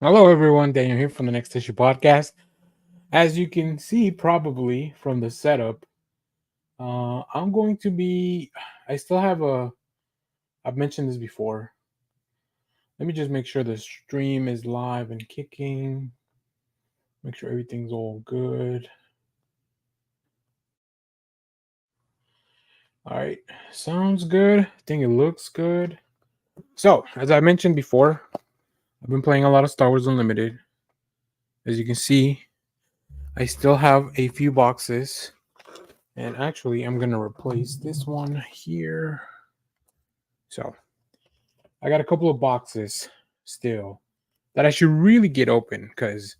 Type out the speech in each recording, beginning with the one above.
Hello, everyone. Daniel here from the Next Issue Podcast. As you can see, probably from the setup, I'm going to be. I still have a. I've mentioned this before. Let me just make sure the stream is live and kicking. Make sure everything's all good. All right, sounds good. I think it looks good. So, as I mentioned before, I've been playing a lot of Star Wars Unlimited. As you can see, I still have a few boxes. And actually, I'm going to replace this one here. So, I got a couple of boxes still that I should really get open because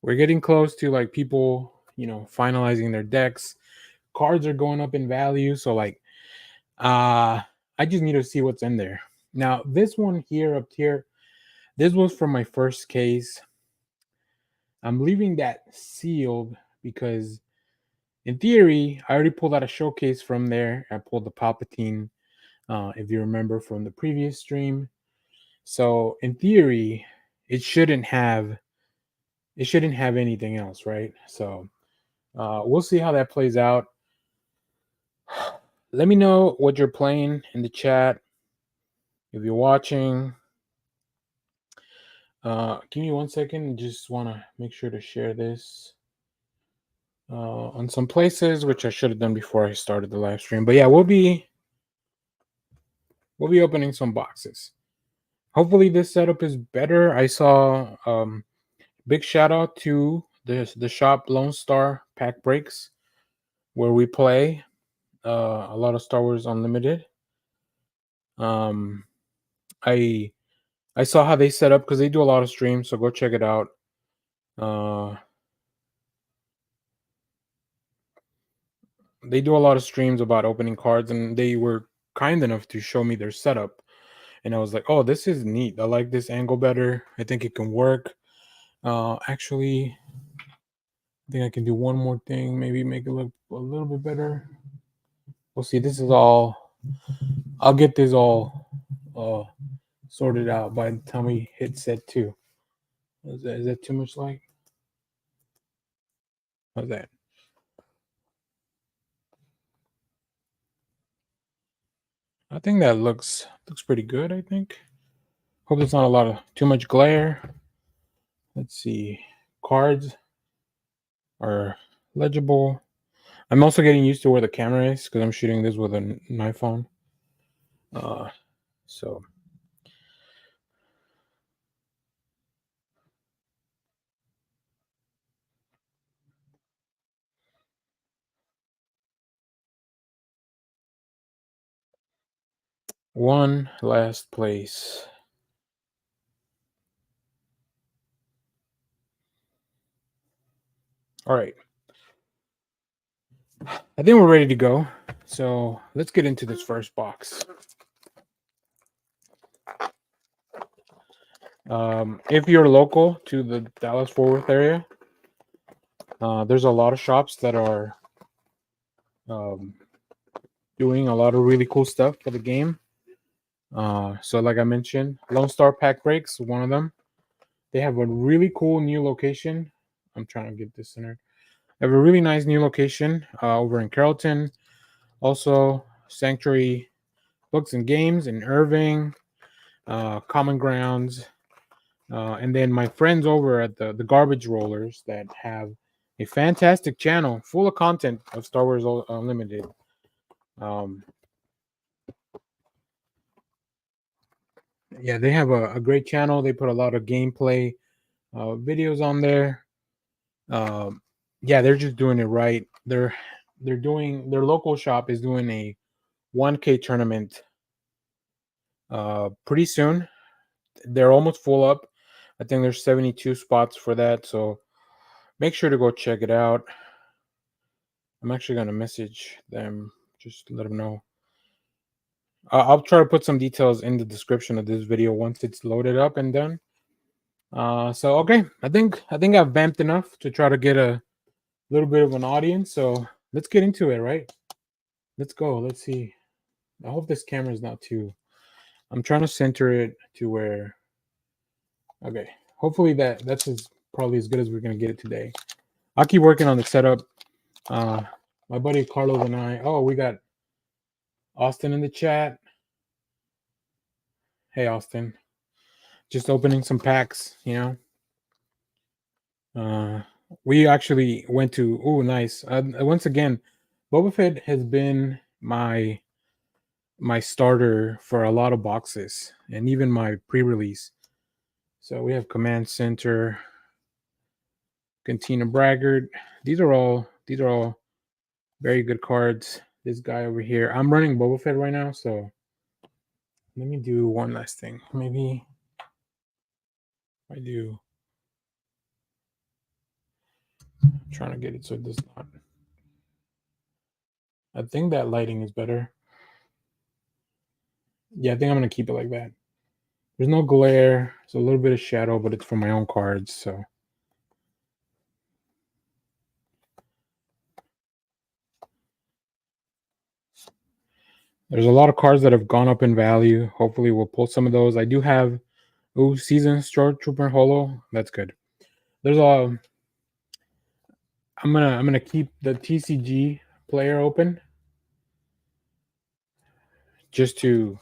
we're getting close to like people, finalizing their decks. Cards are going up in value. So, I just need to see what's in there. Now, this one here up here, this was from my first case. I'm leaving that sealed because in theory, I already pulled out a showcase from there. I pulled the Palpatine, if you remember from the previous stream. So in theory, it shouldn't have anything else, right? So we'll see how that plays out. Let me know what you're playing in the chat if you're watching. Give me 1 second. Just want to make sure to share this on some places, which I should have done before I started the live stream. But yeah, we'll be opening some boxes. Hopefully this setup is better. I saw big shout out to the shop Lone Star Pack Breaks, where we play a lot of Star Wars Unlimited. Um, I I saw how they set up because they do a lot of streams, so go check it out. They do a lot of streams about opening cards, and they were kind enough to show me their setup. And I was like, "Oh, this is neat. I like this angle better. I think it can work." Actually, I think I can do one more thing. Maybe make it look a little bit better. We'll see. This is all. I'll get this all sorted out by the time we hit set 2. Is that too much light? How's that? I think that looks pretty good. I think. Hope there's not a lot of too much glare. Let's see. Cards are legible. I'm also getting used to where the camera is because I'm shooting this with an iPhone. So one last place. All right. I think we're ready to go. So let's get into this first box. If you're local to the Dallas-Fort Worth area, there's a lot of shops that are doing a lot of really cool stuff for the game. So like I mentioned, Lone Star Pack Breaks, one of them. They have a really cool new location. I'm trying to get this centered. They have a really nice new location over in Carrollton. Also, Sanctuary Books and Games in Irving, Common Grounds, and then my friends over at the Garbage Rollers that have a fantastic channel full of content of Star Wars Unlimited. Yeah, they have a great channel. They put a lot of gameplay videos on there. Yeah, they're just doing it right. They're doing, their local shop is doing a 1K tournament pretty soon. They're almost full up. I think there's 72 spots for that, so make sure to go check it out. I'm actually gonna message them, just let them know. I'll try to put some details in the description of this video once it's loaded up and done. So okay, I think I've vamped enough to try to get a little bit of an audience. So let's get into it, right? Let's go. Let's see. I hope this camera is not too. I'm trying to center it to where. Okay, hopefully that's probably as good as we're gonna get it today. I'll keep working on the setup. My buddy Carlos and I. Oh, we got Austin in the chat. Hey, Austin. Just opening some packs, We actually went to. Oh, nice. Once again, Boba Fett has been my starter for a lot of boxes and even my pre-release. So we have Command Center, Cantina Braggart. These are all very good cards. This guy over here. I'm running Boba Fett right now, so let me do one last thing. Maybe I do. I'm trying to get it so it does not. I think that lighting is better. Yeah, I think I'm gonna keep it like that. There's no glare. It's a little bit of shadow, but it's for my own cards, so. There's a lot of cards that have gone up in value. Hopefully we'll pull some of those. I do have Season Stormtrooper Holo. That's good. There's a I'm gonna keep the TCG player open. Just to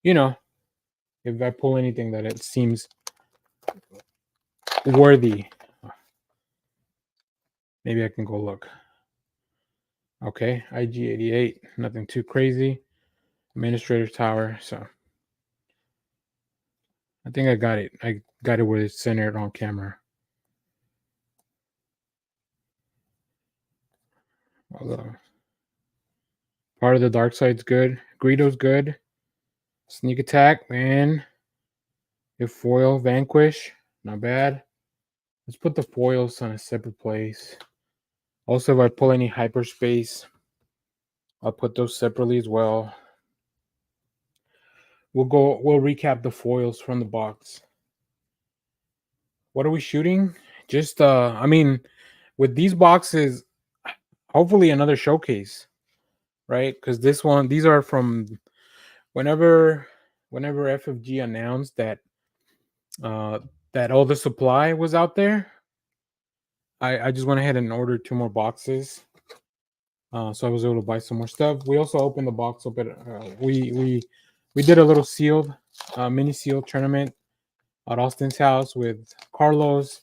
if I pull anything that it seems worthy. Maybe I can go look. Okay, IG88, nothing too crazy. Administrator Tower, so I think I got it. I got it where it's centered on camera. Although part of the dark side's good. Greedo's good. Sneak attack, man. If foil, vanquish, not bad. Let's put the foils on a separate place. Also, if I pull any hyperspace, I'll put those separately as well. We'll recap the foils from the box. What are we shooting? Just I mean, with these boxes, hopefully another showcase, right? Because these are from whenever FFG announced that that all the supply was out there. I just went ahead and ordered 2 more boxes. So I was able to buy some more stuff. We also opened the box up at we did a little sealed mini sealed tournament at Austin's house with Carlos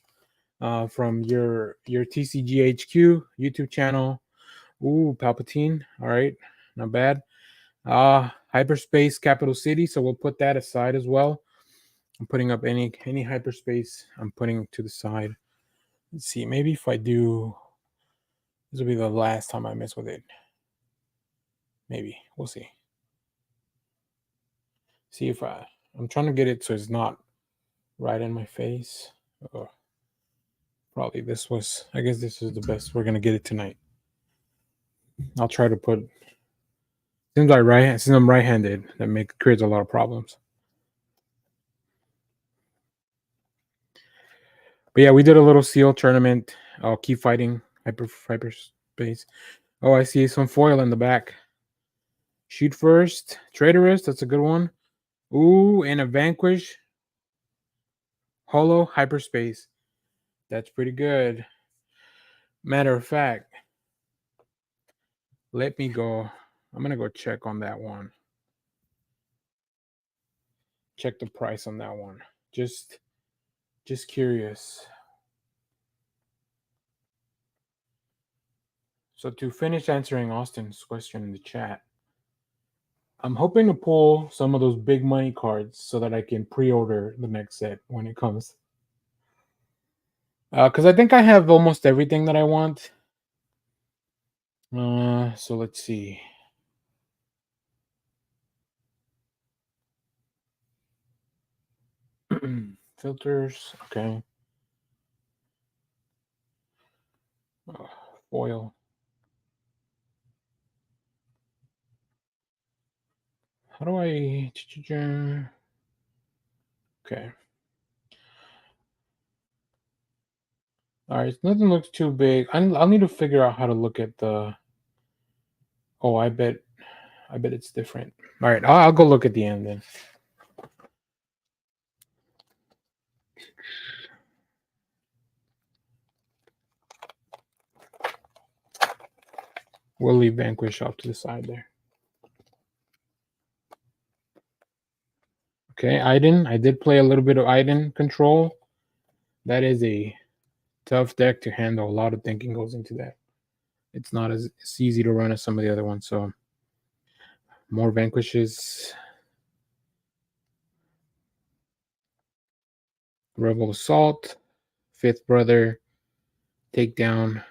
from your TCG HQ YouTube channel. Ooh, Palpatine. All right, not bad. Hyperspace Capital City. So we'll put that aside as well. I'm putting up any hyperspace. I'm putting to the side. Let's see. Maybe if I do, this will be the last time I mess with it. Maybe we'll see. See if I'm trying to get it so it's not right in my face. Oh, probably I guess this is the best we're gonna get it tonight. I'll try to put. Since I'm right-handed, that creates a lot of problems. But yeah, we did a little seal tournament. I'll keep fighting hyperspace. Oh, I see some foil in the back. Shoot first, Traitorous. That's a good one. Ooh, and a Vanquish. Holo hyperspace. That's pretty good. Matter of fact, let me go. I'm gonna go check on that one. Check the price on that one. Just curious. So to finish answering Austin's question in the chat, I'm hoping to pull some of those big money cards so that I can pre-order the next set when it comes. Because I think I have almost everything that I want. So let's see. Filters, okay. Foil. How do I? Okay. All right. Nothing looks too big. I'll need to figure out how to look at the. Oh, I bet it's different. All right. I'll go look at the end then. We'll leave Vanquish off to the side there. Okay, Iden. I did play a little bit of Iden control. That is a tough deck to handle. A lot of thinking goes into that. It's not as easy to run as some of the other ones. So more Vanquishes. Rebel Assault. Fifth Brother. Takedown.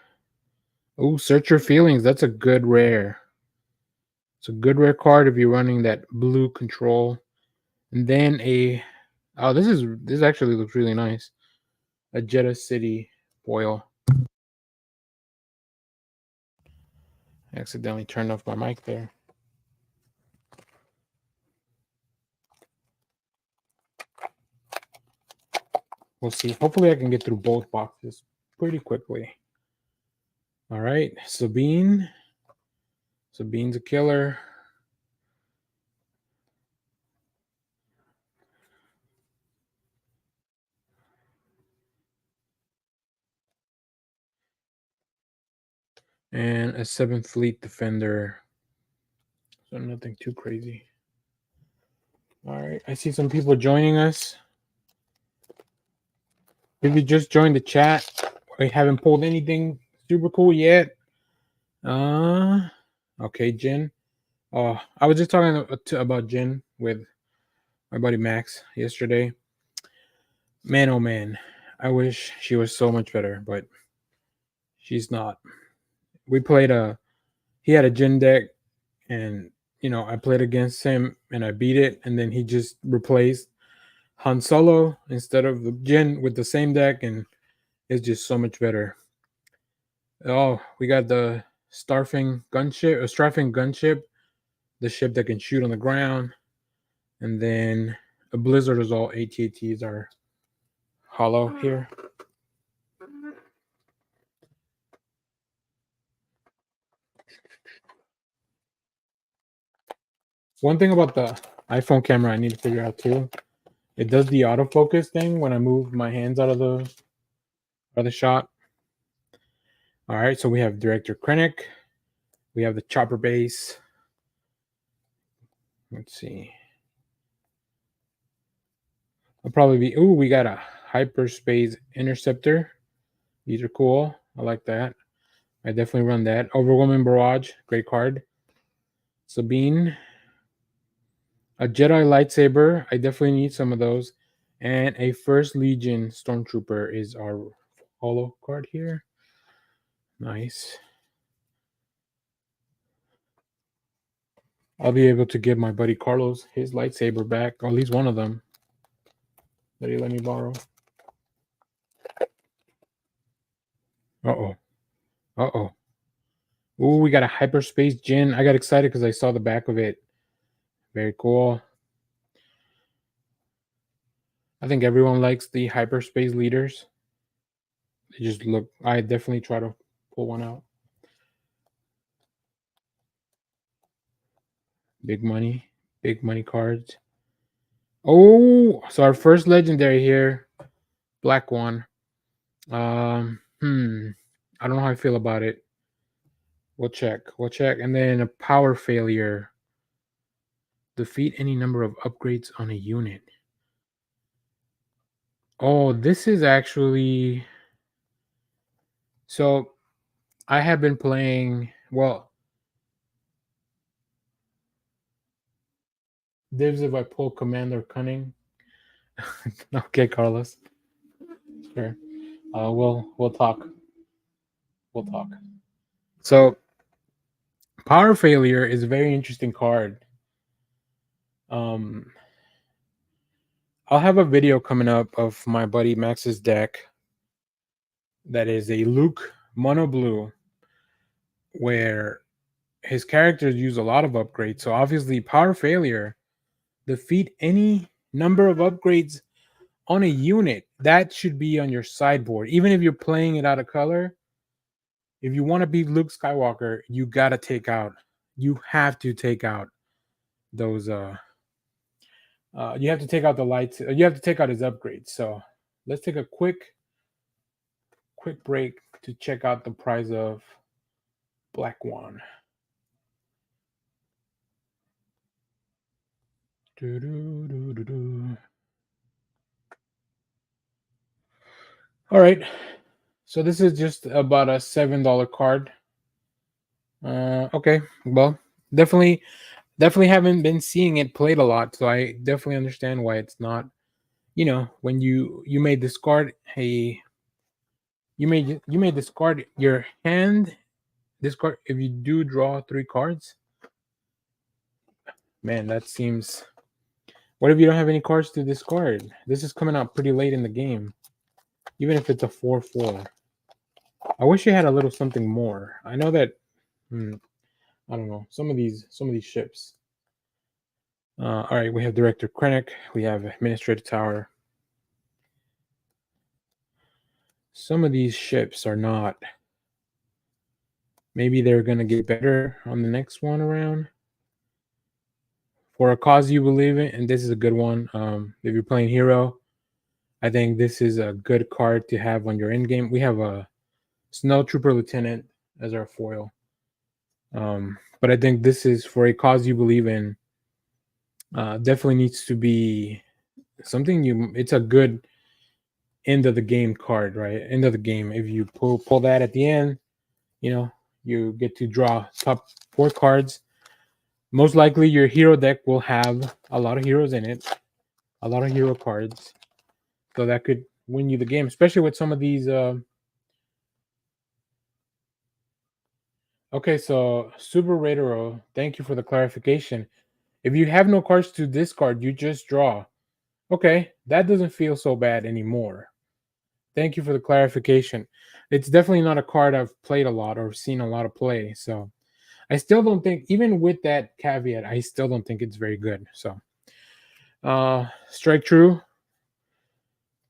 Oh, Search Your Feelings. That's a good rare. It's a good rare card if you're running that blue control. And then this actually looks really nice. A Jeddah City foil. Accidentally turned off my mic there. We'll see. Hopefully I can get through both boxes pretty quickly. All right, Sabine. Sabine's a killer. And a 7th Fleet Defender. So nothing too crazy. All right, I see some people joining us. If you just joined the chat, I haven't pulled anything super cool yet. Okay, Jin. I was just talking about Jin with my buddy Max yesterday. Man, oh man, I wish she was so much better, but she's not. We played he had a Jin deck, and I played against him and I beat it, and then he just replaced Han Solo instead of the Jin with the same deck, and it's just so much better. Oh, we got the Strafing gunship, the ship that can shoot on the ground, and then a Blizzard is all AT-ATs are hollow here. One thing about the iPhone camera I need to figure out too, it does the autofocus thing when I move my hands out of the shot. All right, so we have Director Krennic. We have the chopper base. Let's see. I'll probably be. Ooh, we got a hyperspace interceptor. These are cool. I like that. I definitely run that. Overwhelming Barrage, great card. Sabine. A Jedi lightsaber. I definitely need some of those. And a First Legion Stormtrooper is our holo card here. Nice. I'll be able to give my buddy Carlos his lightsaber back, or at least one of them that he let me borrow. Uh-oh. Uh-oh. Ooh, we got a hyperspace Jin. I got excited because I saw the back of it. Very cool. I think everyone likes the hyperspace leaders. They just look. I definitely try to pull one out. Big money cards. Oh, so our first legendary here, black one. I don't know how I feel about it. We'll check. And then a power failure. Defeat any number of upgrades on a unit. Oh, this is actually. So I have been playing. Well, divs if I pull Commander Cunning. Okay, Carlos. Sure. We'll talk. We'll talk. So power failure is a very interesting card. I'll have a video coming up of my buddy Max's deck that is a Luke mono blue where his characters use a lot of upgrades. So obviously power failure, defeat any number of upgrades on a unit. That should be on your sideboard. Even if you're playing it out of color, if you want to beat Luke Skywalker, you have to take out those you have to take out the lights. You have to take out his upgrades. So let's take a quick break to check out the price of Black one. All right. So this is just about a $7 card. Okay. Well, definitely haven't been seeing it played a lot, so I definitely understand why it's not. When you may discard a you may discard your hand. Discard if you do draw 3 cards. Man, that seems. What if you don't have any cards to discard? This is coming out pretty late in the game, even if it's a 4/4. I wish you had a little something more. I know that. I don't know some of these ships. All right, we have Director Krennic. We have Administrative Tower. Some of these ships are not. Maybe they're gonna get better on the next one around. For a cause you believe in, and this is a good one. If you're playing hero, I think this is a good card to have on your end game. We have a Snow Trooper Lieutenant as our foil. But I think this is for a cause you believe in. Definitely needs to be something it's a good end of the game card, right? End of the game. If you pull that at the end, you get to draw top 4 cards. Most likely your hero deck will have a lot of heroes in it, a lot of hero cards. So that could win you the game, especially with some of these. Okay, so Super Raidero, thank you for the clarification. If you have no cards to discard, you just draw. Okay, that doesn't feel so bad anymore. Thank you for the clarification. It's definitely not a card I've played a lot or seen a lot of play. So I still don't think, even with that caveat, I still don't think it's very good. So Strike True.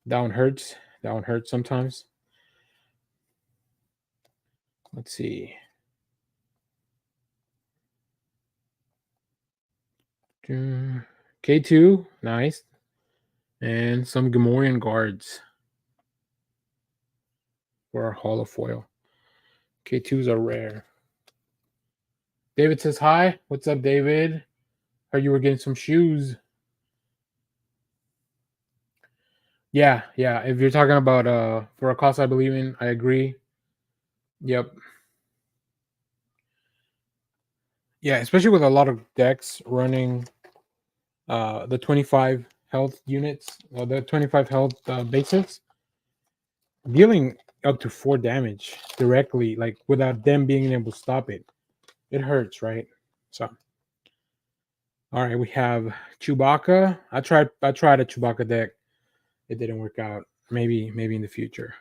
That one hurts. That one hurts sometimes. Let's see. K2, nice. And some Gamorrean guards for our holofoil. K2s are rare. David says hi. What's up, David? Heard you were getting some shoes. Yeah. If you're talking about for a cause I believe in, I agree. Yep. Yeah, especially with a lot of decks running the 25 health units, the 25 health basics, dealing up to 4 damage directly, like without them being able to stop it. It hurts, right? So, all right, we have Chewbacca. I tried a Chewbacca deck. It didn't work out. Maybe in the future.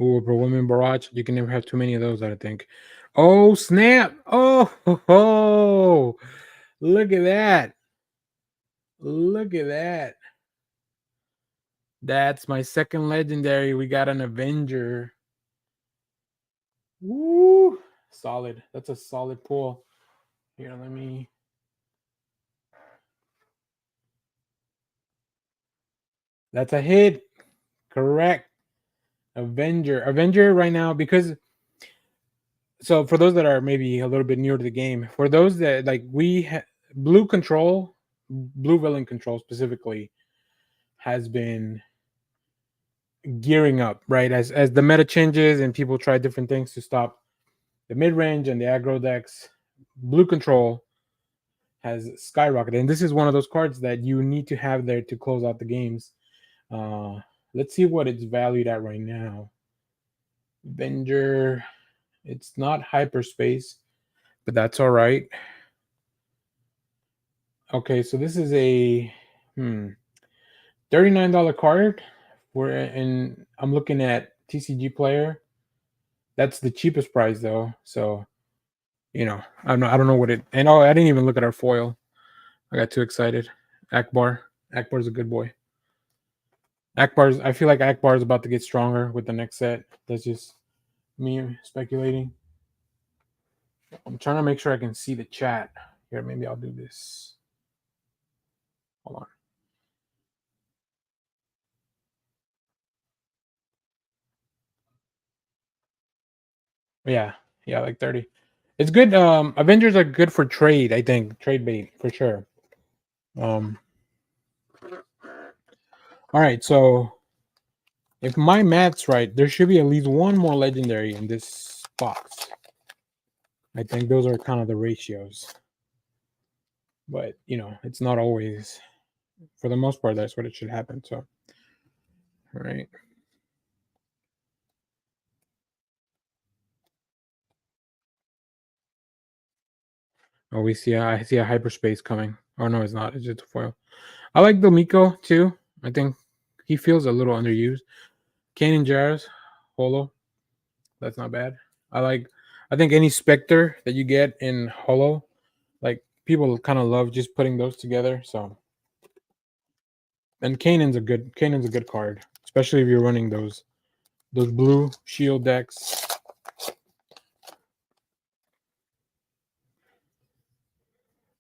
Ooh, for women barrage, you can never have too many of those, I think. Oh, snap. Oh, look at that. Look at that. That's my second legendary. We got an Avenger. Woo! Solid. That's a solid pull. Here, let me. That's a hit. Correct. Avenger right now, because so for those that are maybe a little bit newer to the game, for those that like blue control, blue villain control specifically has been gearing up, right? As the meta changes and people try different things to stop the mid range and the aggro decks, blue control has skyrocketed, and this is one of those cards that you need to have there to close out the games. Let's see what it's valued at right now. Avenger, it's not hyperspace, but that's all right. Okay, so this is a $39 card. I'm looking at TCG Player. That's the cheapest price though. So I don't know what it. And I didn't even look at our foil. I got too excited. Akbar's a good boy. I feel like Akbar is about to get stronger with the next set. That's just me speculating. I'm trying to make sure I can see the chat. Here, maybe I'll do this. Hold on. Yeah, yeah, like 30. It's good. Avengers are good for trade, I think. Trade bait for sure. Um, all right, so if my math's right, there should be at least one more legendary in this box. I think those are kind of the ratios. But it's not always. For the most part, that's what it should happen. So, all right. Oh, I see a hyperspace coming. Oh no, it's not. It's just a foil. I like the Miko too. I think he feels a little underused. Kane and Jairus, Holo. That's not bad. I think any Spectre that you get in Holo, like people kind of love just putting those together. So, and Kanan's a good card, especially if you're running those blue shield decks.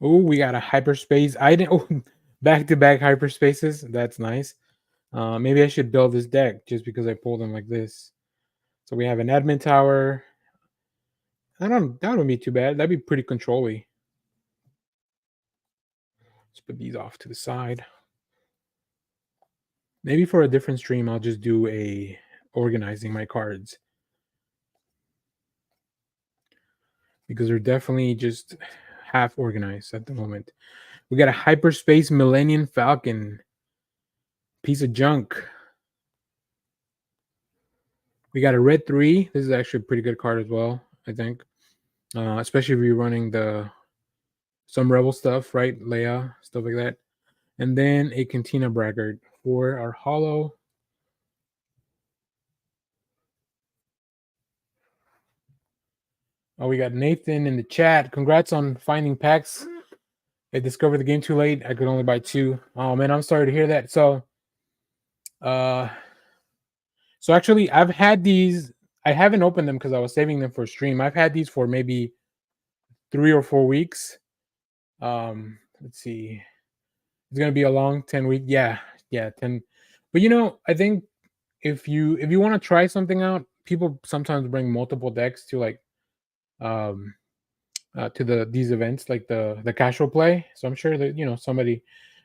Oh, we got a hyperspace. I didn't. Oh, back to back hyperspaces. That's nice. Maybe I should build this deck just because I pulled them like this. So we have an admin tower. That wouldn't be too bad. That'd be pretty controlly. Let's put these off to the side. Maybe for a different stream, I'll just do a organizing my cards because they're definitely just half organized at the moment. We got a hyperspace Millennium Falcon piece of junk. We got a red 3. This is actually a pretty good card as well, I think. Especially if you're running some rebel stuff, right? Leia, stuff like that. And then a Cantina Braggart for our holo. Oh, we got Nathan in the chat. Congrats on finding packs. I discovered the game too late. I could only buy 2. Oh man, I'm sorry to hear that. Uh so actually I've had these. I haven't opened them because I was saving them for stream. I've had these for maybe 3 or 4 weeks. Let's see. It's gonna be a long 10-week. Yeah, 10. But I think if you want to try something out, people sometimes bring multiple decks to like um to these events, like the casual play. So I'm sure that somebody,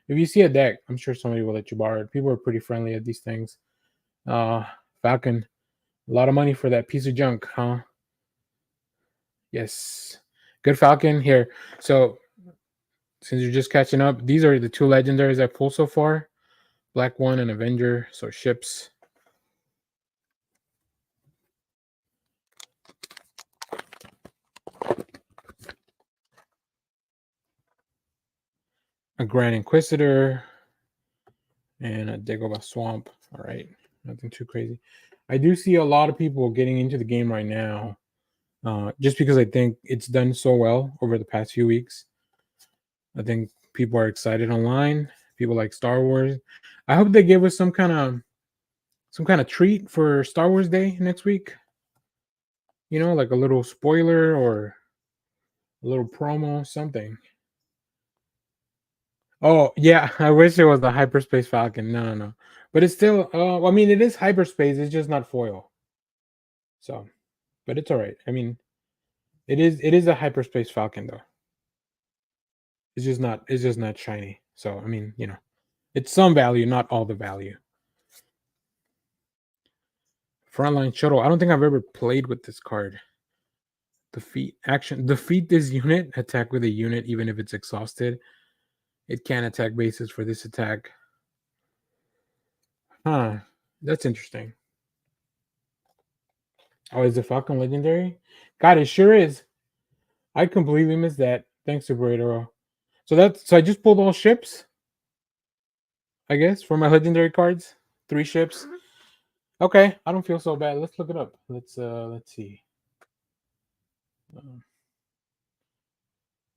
if you see a deck, I'm sure somebody will let you borrow it. People are pretty friendly at these things. Uh Falcon, a lot of money for that piece of junk, huh? Yes. Good Falcon here. So since you're just catching up, these are the 2 legendaries I pulled so far. Black One and Avenger, so ships. A Grand Inquisitor and a Dagobah Swamp. All right, nothing too crazy. I do see a lot of people getting into the game right now, just because I think it's done so well over the past few weeks. I think people are excited online. People like Star Wars. I hope they give us some kind of treat for Star Wars Day next week. Like a little spoiler or a little promo, something. Oh yeah, I wish it was the Hyperspace Falcon. No, no, no. But it's still. I mean, it is hyperspace. It's just not foil. So, but it's all right. I mean, it is a Hyperspace Falcon though. It's just not. It's just not shiny. So I mean, it's some value, not all the value. Frontline shuttle. I don't think I've ever played with this card. Defeat this unit. Attack with a unit, even if it's exhausted. It can attack bases for this attack. Huh. That's interesting. Oh, is the Falcon legendary? God, it sure is. I completely missed that. Thanks, Super 8. So I just pulled all ships, I guess, for my legendary cards. 3 ships. Okay, I don't feel so bad. Let's look it up. Let's see.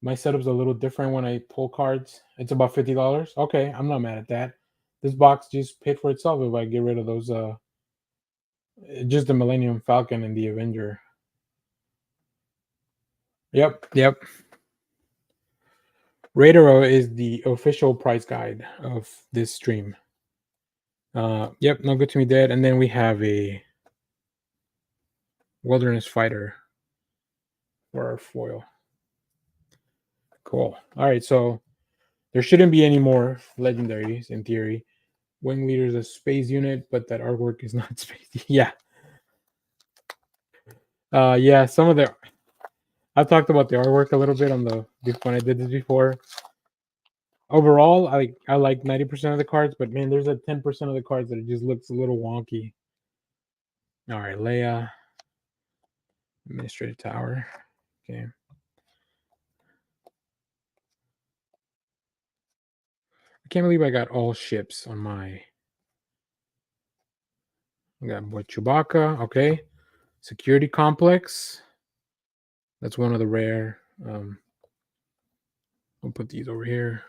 My setup's a little different when I pull cards. It's about $50. Okay, I'm not mad at that. This box just paid for itself if I get rid of those just the Millennium Falcon and the Avenger. Yep. Radaro is the official price guide of this stream. Yep, no good to me dead. And then we have a Wilderness Fighter. for our foil. Cool. All right, so there shouldn't be any more legendaries in theory. Wing Leader is a space unit, but that artwork is not space. Yeah. Yeah, some of the I've talked about the artwork a little bit on the when I did this before. Overall, I like 90% of the cards, but man, there's a 10% of the cards that it just looks a little wonky. All right, Leia, Administrative Tower. Okay. I can't believe I got all ships on my. I got boy Chewbacca. Okay. Security Complex. That's one of the rare. I'll put these over here.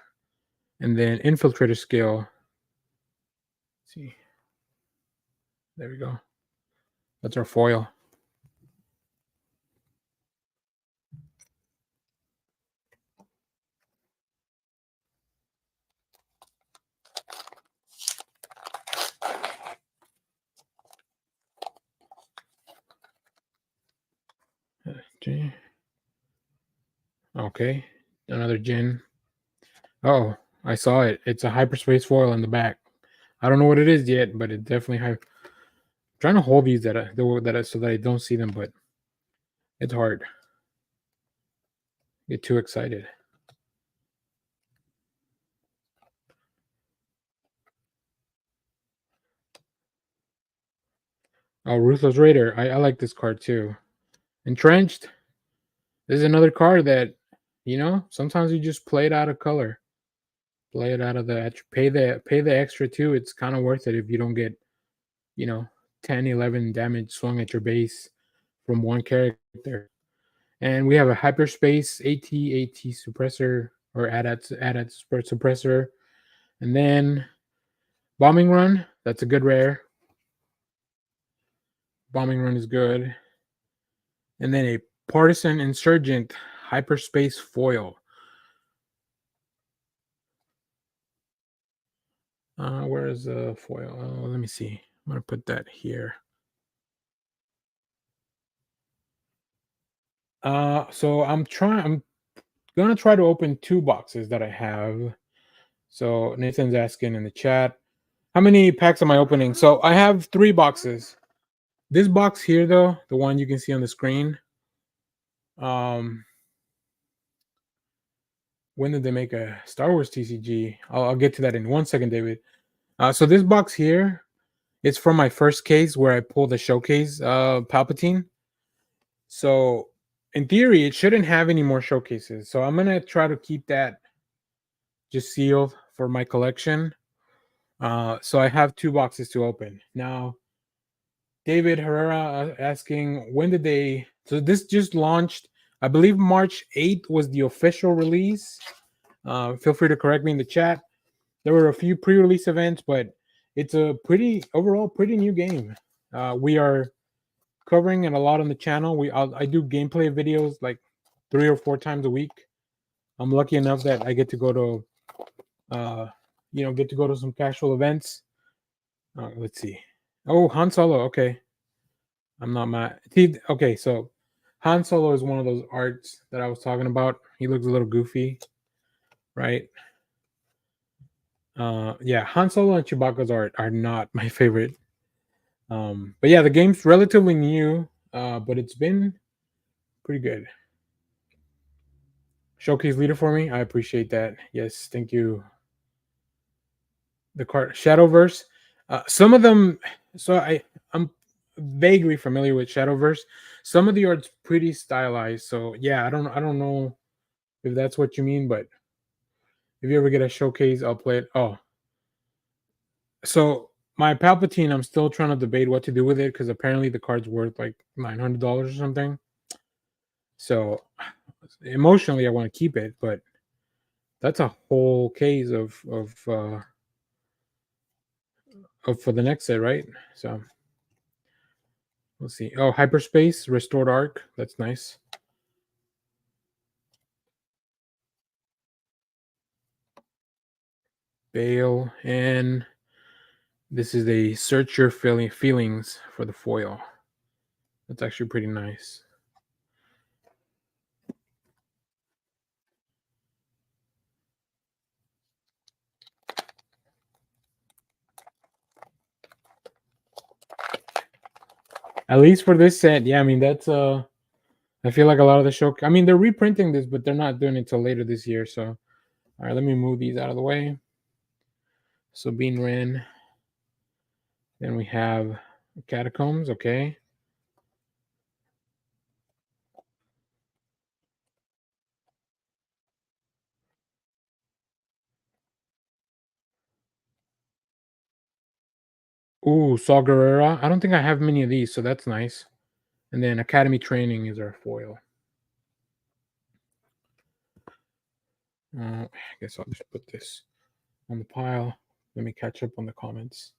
And then Infiltrator Skill. Let's see. There we go. That's our foil. Okay. Another Jin. Oh, I saw it. It's a hyperspace foil in the back. I don't know what it is yet, but it definitely trying to hold these so that I don't see them, but it's hard. Get too excited. Oh, Ruthless Raider. I like this card too. Entrenched. This is another card that, sometimes you just play it out of color. Play it out of pay the extra too. It's kind of worth it if you don't get, 10, 11 damage swung at your base from one character. And we have a hyperspace AT suppressor or AT suppressor. And then bombing run. That's a good rare. Bombing run is good. And then a partisan insurgent hyperspace foil. Where is the foil? Oh, let me see. I'm gonna put that here. So I'm gonna try to open 2 boxes that I have. So Nathan's asking in the chat, how many packs am I opening? So I have 3 boxes. This box here, though, the one you can see on the screen. When did they make a Star Wars TCG? I'll get to that in 1 second, David. So this box here, it's from my first case where I pulled the showcase Palpatine. So in theory, it shouldn't have any more showcases. So I'm gonna try to keep that just sealed for my collection. So I have 2 boxes to open now. David Herrera asking, when did they? So this just launched. I believe March 8th was the official release. Feel free to correct me in the chat. There were a few pre-release events, but it's a overall pretty new game. We are covering it a lot on the channel. I do gameplay videos like 3 or 4 times a week. I'm lucky enough that I get to go to, some casual events. Let's see. Oh, Han Solo. Okay, I'm not mad. Okay, so Han Solo is one of those arts that I was talking about. He looks a little goofy, right? Yeah, Han Solo and Chewbacca's art are not my favorite. But yeah, the game's relatively new, but it's been pretty good. Showcase leader for me. I appreciate that. Yes, thank you. The card Shadowverse. Some of them. So I'm vaguely familiar with Shadowverse. Some of the art's pretty stylized. So yeah, I don't know if that's what you mean, but if you ever get a showcase, I'll play it. Oh, so my Palpatine, I'm still trying to debate what to do with it because apparently the card's worth like $900 or something. So emotionally, I want to keep it, but that's a whole case of for the next set, right? So let's see. Oh, hyperspace restored arc. That's nice. Bale, and this is a search your feelings for the foil. That's actually pretty nice. At least for this set, yeah. I mean, that's I feel like a lot of the show. I mean, they're reprinting this, but they're not doing it till later this year. So, all right, let me move these out of the way. So Bean Ren. Then we have Catacombs. Okay. Ooh, Saw Gerrera. I don't think I have many of these, so that's nice. And then Academy Training is our foil. I guess I'll just put this on the pile. Let me catch up on the comments.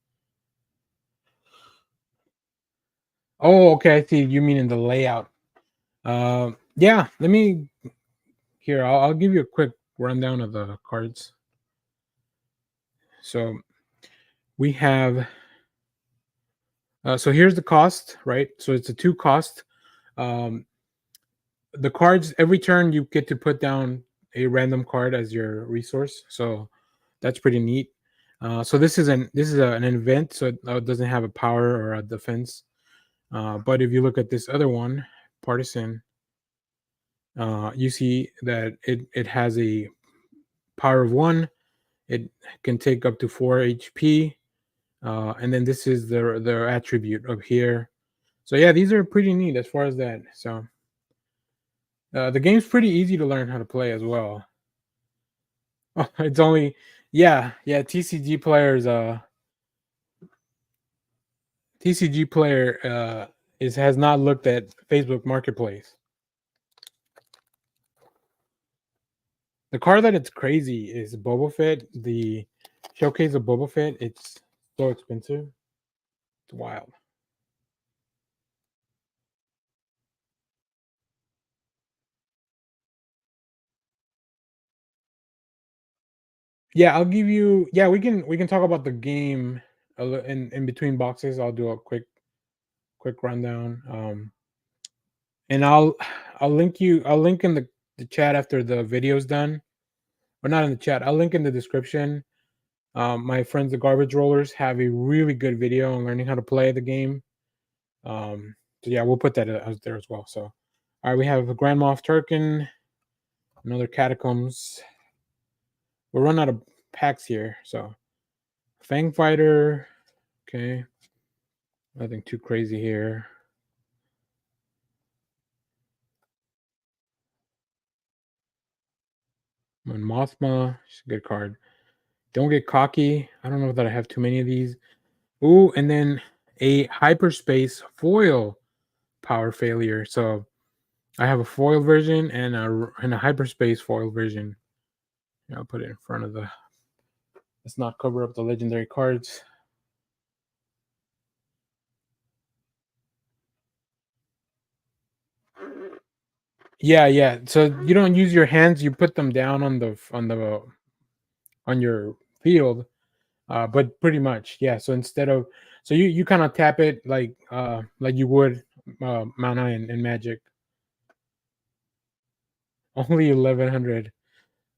Oh, okay. I see. You mean in the layout? Yeah. Let me here. I'll give you a quick rundown of the cards. So we have. So here's the cost, right? So it's a 2 cost. Um, the cards every turn you get to put down a random card as your resource. So that's pretty neat. So this is an event, so it doesn't have a power or a defense. But if you look at this other one, Partisan, you see that it has a power of 1. It can take up to 4 HP, and then this is the attribute of here. So yeah, these are pretty neat as far as that. So the game's pretty easy to learn how to play as well. Oh, it's only yeah. TCG player is has not looked at Facebook Marketplace. The card that it's crazy is Boba Fett. The showcase of Boba Fett. It's so expensive. It's wild. Yeah, I'll give you. Yeah, we can talk about the game in between boxes. I'll do a quick rundown. And I'll link in the chat after the video's done, or not in the chat. I'll link in the description. My friends, the Garbage Rollers, have a really good video on learning how to play the game. So yeah, we'll put that out there as well. So, all right, we have a Grand Moff Turkin, another Catacombs. We'll run out of packs here. So, Fang Fighter. Okay, nothing too crazy here. Mon Mothma, she's a good card. Don't get cocky. I don't know that I have too many of these. Ooh, and then a hyperspace foil power failure. So I have a foil version and a hyperspace foil version. Yeah, I'll put it in front of the. Let's not cover up the legendary cards. Yeah, yeah. So you don't use your hands; you put them down on your field. But pretty much, yeah. So instead of you kind of tap it like you would mana and Magic. Only 1100.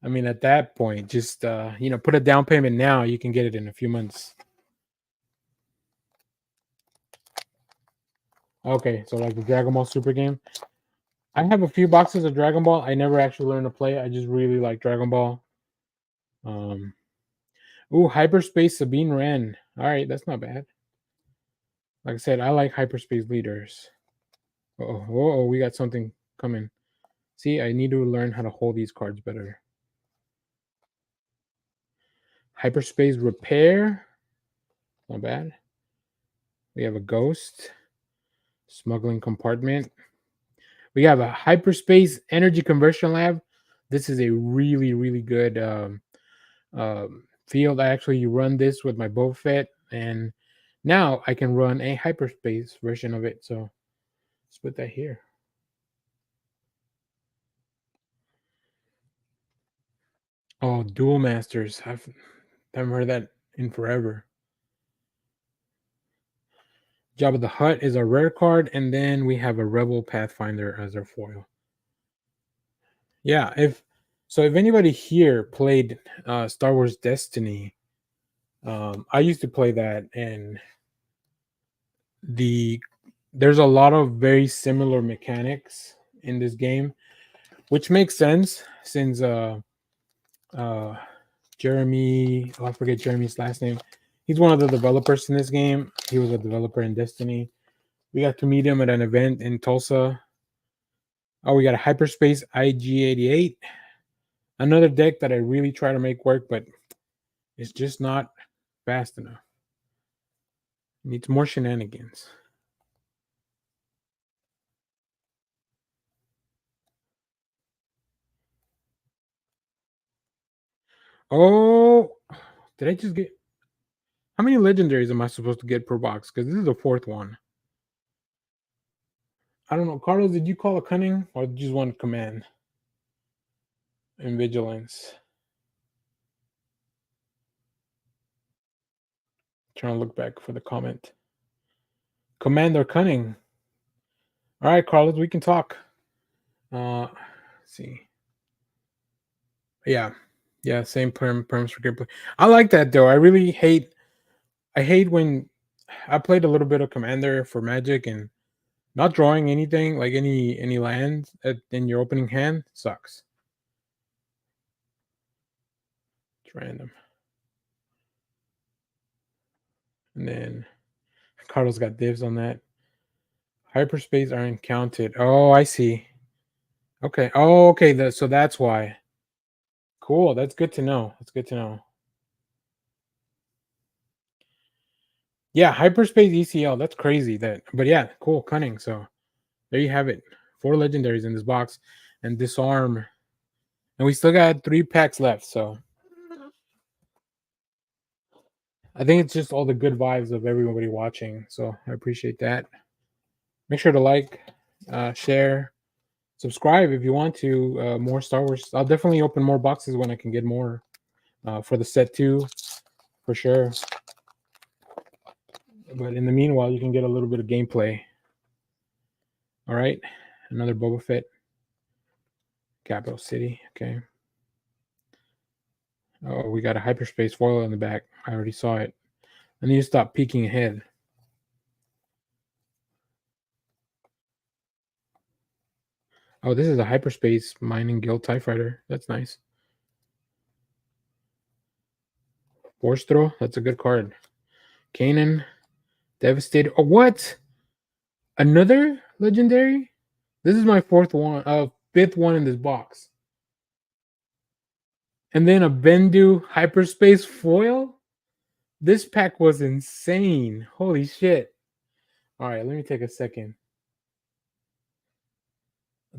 I mean, at that point, just put a down payment now. You can get it in a few months. Okay, so like the Dragon Ball Super game. I have a few boxes of Dragon Ball. I never actually learned to play. I just really like Dragon Ball. Um, Hyperspace Sabine Wren. All right, that's not bad. Like I said, I like Hyperspace leaders. Oh, we got something coming. See, I need to learn how to hold these cards better. Hyperspace Repair. Not bad. We have a Ghost. Smuggling Compartment. We have a Hyperspace Energy Conversion Lab. This is a really, really good field. I actually run this with my Boba Fett, and now I can run a hyperspace version of it. So let's put that here. Oh, Dual Masters. Haven't heard that in forever. Jabba the Hutt is a rare card, and then we have a Rebel Pathfinder as our foil. Yeah, if anybody here played Star Wars Destiny, I used to play that, and the there's a lot of very similar mechanics in this game, which makes sense since uh Jeremy, oh, I forget Jeremy's last name. He's one of the developers in this game. He was a developer in Destiny. We got to meet him at an event in Tulsa. Oh, we got a Hyperspace IG-88. Another deck that I really try to make work, but it's just not fast enough. It needs more shenanigans. Oh, did I just get... How many legendaries am I supposed to get per box? Because this is the fourth one. I don't know. Carlos, did you call a cunning or did you just want command and vigilance? Trying to look back for the comment. Command or cunning? All right, Carlos, we can talk. Let's see. Yeah, same perms for gameplay. I like that though. I hate when I played a little bit of Commander for Magic and not drawing anything like any lands in your opening hand sucks. It's random. And then Carlos got divs on that. Hyperspace aren't counted. Oh, I see. Okay. Oh, okay. So that's why. Cool. That's good to know. That's good to know. Yeah, hyperspace ECL. That's crazy. But yeah, cool. Cunning. So there you have it. 4 legendaries in this box and disarm. And we still got 3 packs left. So I think it's just all the good vibes of everybody watching. So I appreciate that. Make sure to like, share, subscribe if you want to. More Star Wars. I'll definitely open more boxes when I can get more for the set 2 for sure. But in the meanwhile, you can get a little bit of gameplay. All right. Another Boba Fett. Capital City. Okay. Oh, we got a hyperspace foil in the back. I already saw it. I need to stop peeking ahead. Oh, this is a hyperspace mining guild TIE fighter. That's nice. Force throw. That's a good card. Kanan. Devastator. Oh, what? Another legendary? This is my fifth one in this box. And then a Bendu hyperspace foil? This pack was insane. Holy shit. All right, let me take a second.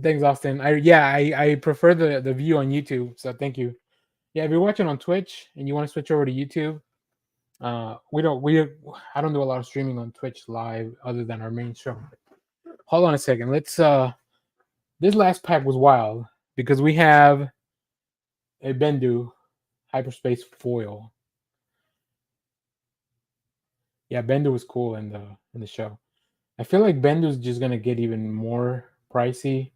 Thanks, Austin. I prefer the view on YouTube, so thank you. Yeah, if you're watching on Twitch and you want to switch over to YouTube, I don't do a lot of streaming on Twitch live other than our main show. Hold on a second. Let's this last pack was wild because we have a Bendu hyperspace foil. Yeah, Bendu was cool in the show. I feel like Bendu's just gonna get even more pricey.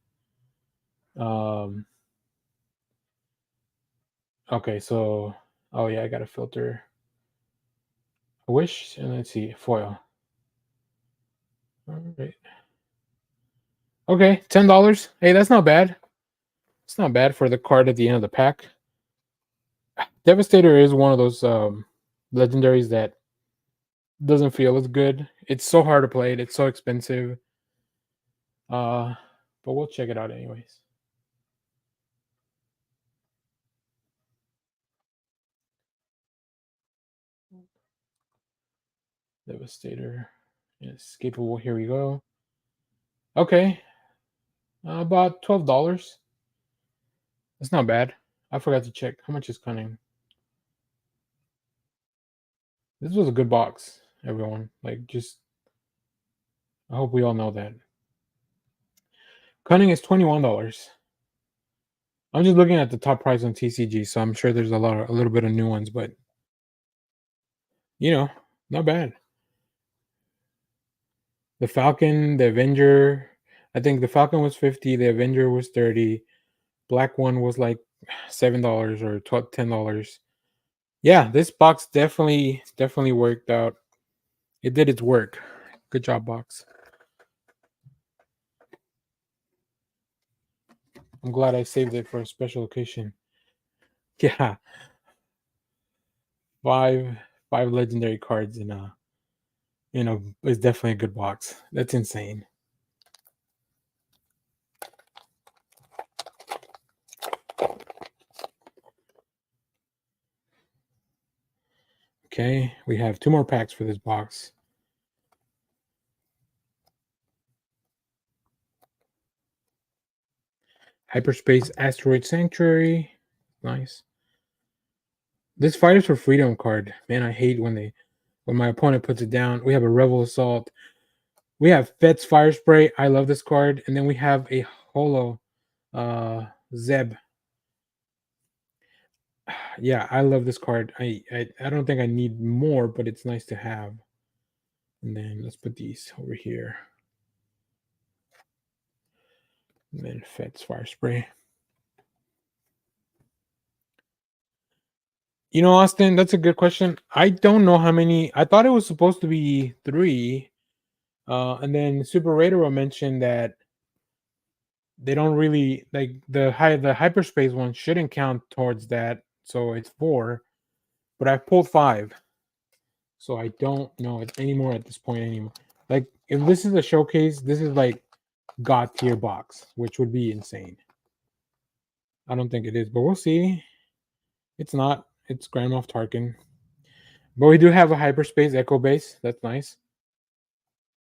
Okay, so oh yeah, I got a filter. A wish and let's see foil. All right. Okay, $10. Hey, that's not bad. It's not bad for the card at the end of the pack. Devastator is one of those legendaries that doesn't feel as good. It's so hard to play it. It's so expensive. But we'll check it out anyways. Devastator. Inescapable. Here we go. Okay. About $12. That's not bad. I forgot to check. How much is Cunning? This was a good box, everyone. Like, just... I hope we all know that. Cunning is $21. I'm just looking at the top price on TCG, so I'm sure there's a little bit of new ones, but not bad. The Falcon, the Avenger. I think the Falcon was 50, the Avenger was 30. Black one was like $7 or $10. Yeah, this box definitely worked out. It did its work. Good job, box. I'm glad I saved it for a special occasion. Yeah, five five legendary cards in a is definitely a good box. That's insane. Okay, we have two more packs for this box. Hyperspace Asteroid Sanctuary. Nice. This Fighters for Freedom card. Man, I hate when my opponent puts it down. We have a Rebel Assault. We have Fet's Fire Spray. I love this card. And then we have a holo Zeb. Yeah, I love this card. I don't think I need more, but it's nice to have. And then let's put these over here. And then Fet's Fire Spray. You know, Austin, that's a good question. I don't know how many. I thought it was supposed to be 3. And then Super Radar mentioned that they don't really like the hyperspace one shouldn't count towards that, so it's 4. But I pulled 5, so I don't know it anymore at this point anymore. Like if this is a showcase, this is like god tier box, which would be insane. I don't think it is, but we'll see. It's not. It's Grand Moff Tarkin, but we do have a hyperspace echo base. That's nice.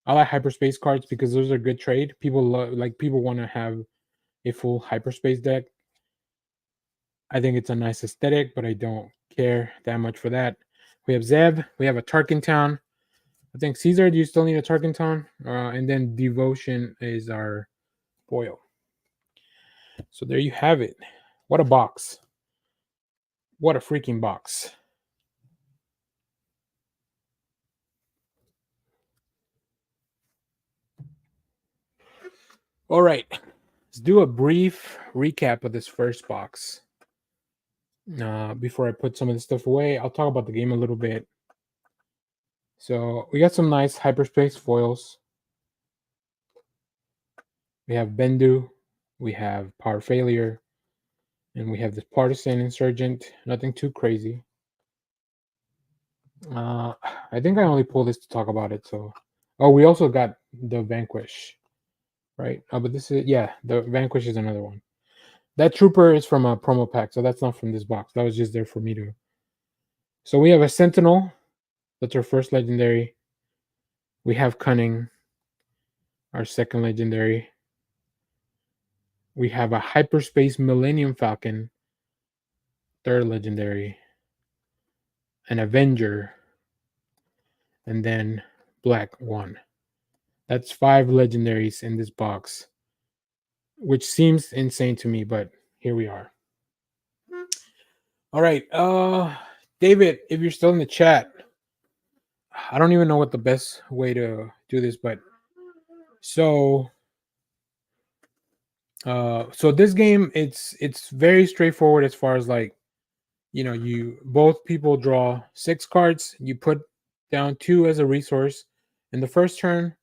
I like hyperspace cards because those are good trade. People want to have a full hyperspace deck. I think it's a nice aesthetic, but I don't care that much for that. We have Zeb. We have a Tarkin Town. I think Caesar, do you still need a Tarkin Town? And then Devotion is our foil. So there you have it. What a box. What a freaking box. All right. Let's do a brief recap of this first box. Before I put some of this stuff away, I'll talk about the game a little bit. So we got some nice hyperspace foils. We have Bendu, we have Power Failure, and we have this Partisan Insurgent. Nothing too crazy. I think I only pulled this to talk about it. So, oh, we also got the Vanquish, right? Oh, but this is the Vanquish is another one. That Trooper is from a promo pack, so that's not from this box. That was just there for me to. So we have a Sentinel. That's our first legendary. We have Cunning, our second legendary. We have a Hyperspace Millennium Falcon, third legendary. An Avenger, and then Black One. That's 5 legendaries in this box, which seems insane to me, but here we are. All right, David, if you're still in the chat, I don't even know what the best way to do this, but so so this game it's very straightforward as far as like you both people draw 6 cards, you put down 2 as a resource in the first turn.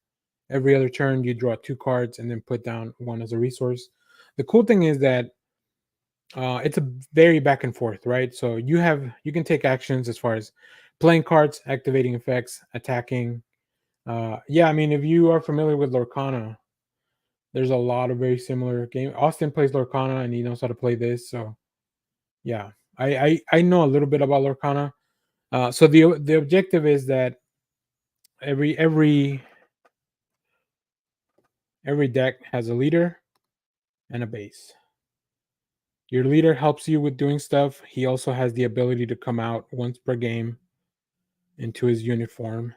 Every other turn you draw 2 cards and then put down 1 as a resource. The cool thing is that it's a very back and forth, right? So you can take actions as far as playing cards, activating effects, attacking. I mean, if you are familiar with Lorcana, there's a lot of very similar game. Austin plays Lorcana and he knows how to play this. So yeah, I know a little bit about Lorcana. So the objective is that every deck has a leader and a base. Your leader helps you with doing stuff. He also has the ability to come out once per game into his uniform.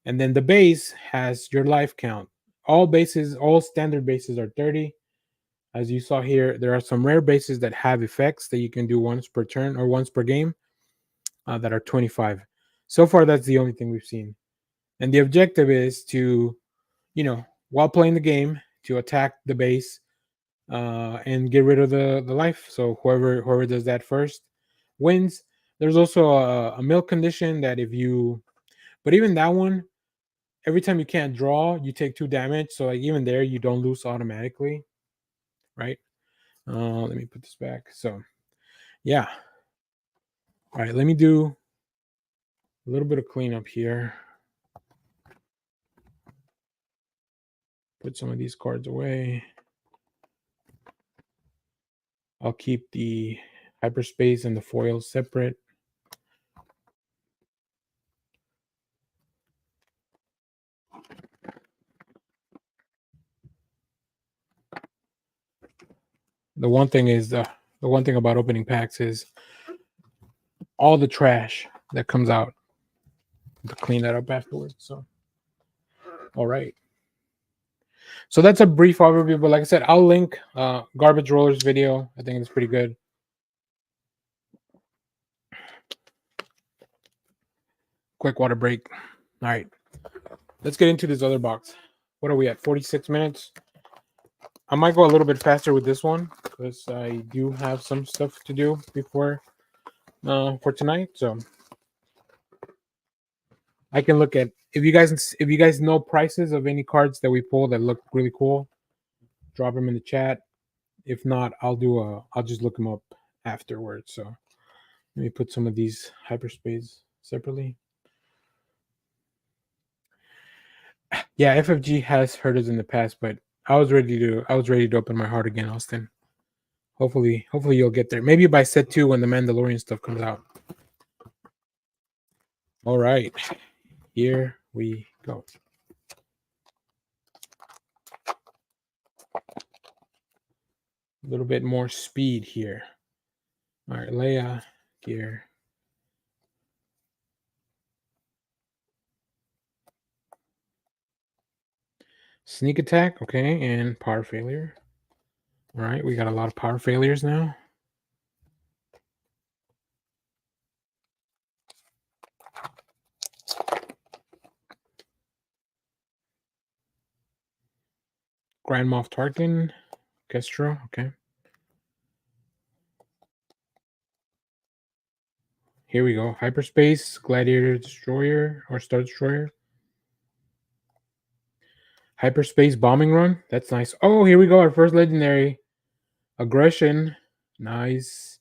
And then the base has your life count. All standard bases are 30. As you saw here, there are some rare bases that have effects that you can do once per turn or once per game that are 25. So far, that's the only thing we've seen. And the objective is to, while playing the game, to attack the base and get rid of the life. So whoever does that first wins. There's also a milk condition that but even that one, every time you can't draw, you take 2 damage. So like even there, you don't lose automatically, right? Let me put this back. So, yeah. All right, let me do a little bit of cleanup here. Put some of these cards away. I'll keep the hyperspace and the foil separate. The one thing is the one thing about opening packs is all the trash that comes out to clean that up afterwards. So, all right. So that's a brief overview, but like I said, I'll link Garbage Roller's video. I think it's pretty good. Quick water break. All right. Let's get into this other box. What are we at? 46 minutes. I might go a little bit faster with this one because I do have some stuff to do before for tonight. So I can look at if you guys know prices of any cards that we pull that look really cool, drop them in the chat. If not, I'll just look them up afterwards. So let me put some of these hyperspace separately. Yeah, FFG has hurt us in the past, but I was ready to open my heart again, Austin. Hopefully you'll get there. Maybe by set 2 when the Mandalorian stuff comes out. All right. Here we go. A little bit more speed here. All right, Leia, gear. Sneak attack, okay, and power failure. All right, we got a lot of power failures now. Grand Moff Tarkin, Kestro, okay. Here we go. Hyperspace, Gladiator Destroyer, or Star Destroyer. Hyperspace Bombing Run, that's nice. Oh, here we go, our first legendary. Aggression, nice.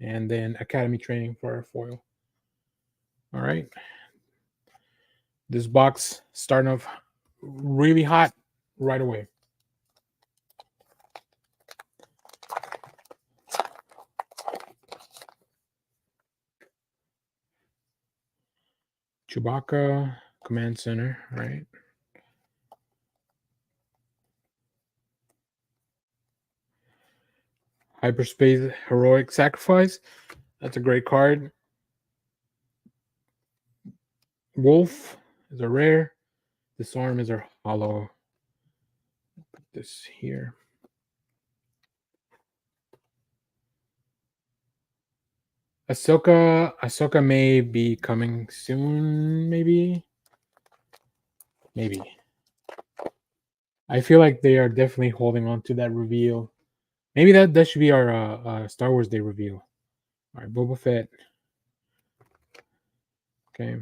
And then Academy Training for our foil. All right. This box starting off really hot right away. Chewbacca, Command Center, right? Hyperspace Heroic Sacrifice. That's a great card. Wolf is a rare. Disarm is a hollow. Put this here. Ahsoka may be coming soon, maybe. I feel like they are definitely holding on to that reveal. Maybe that should be our Star Wars Day reveal. All right, Boba Fett. Okay.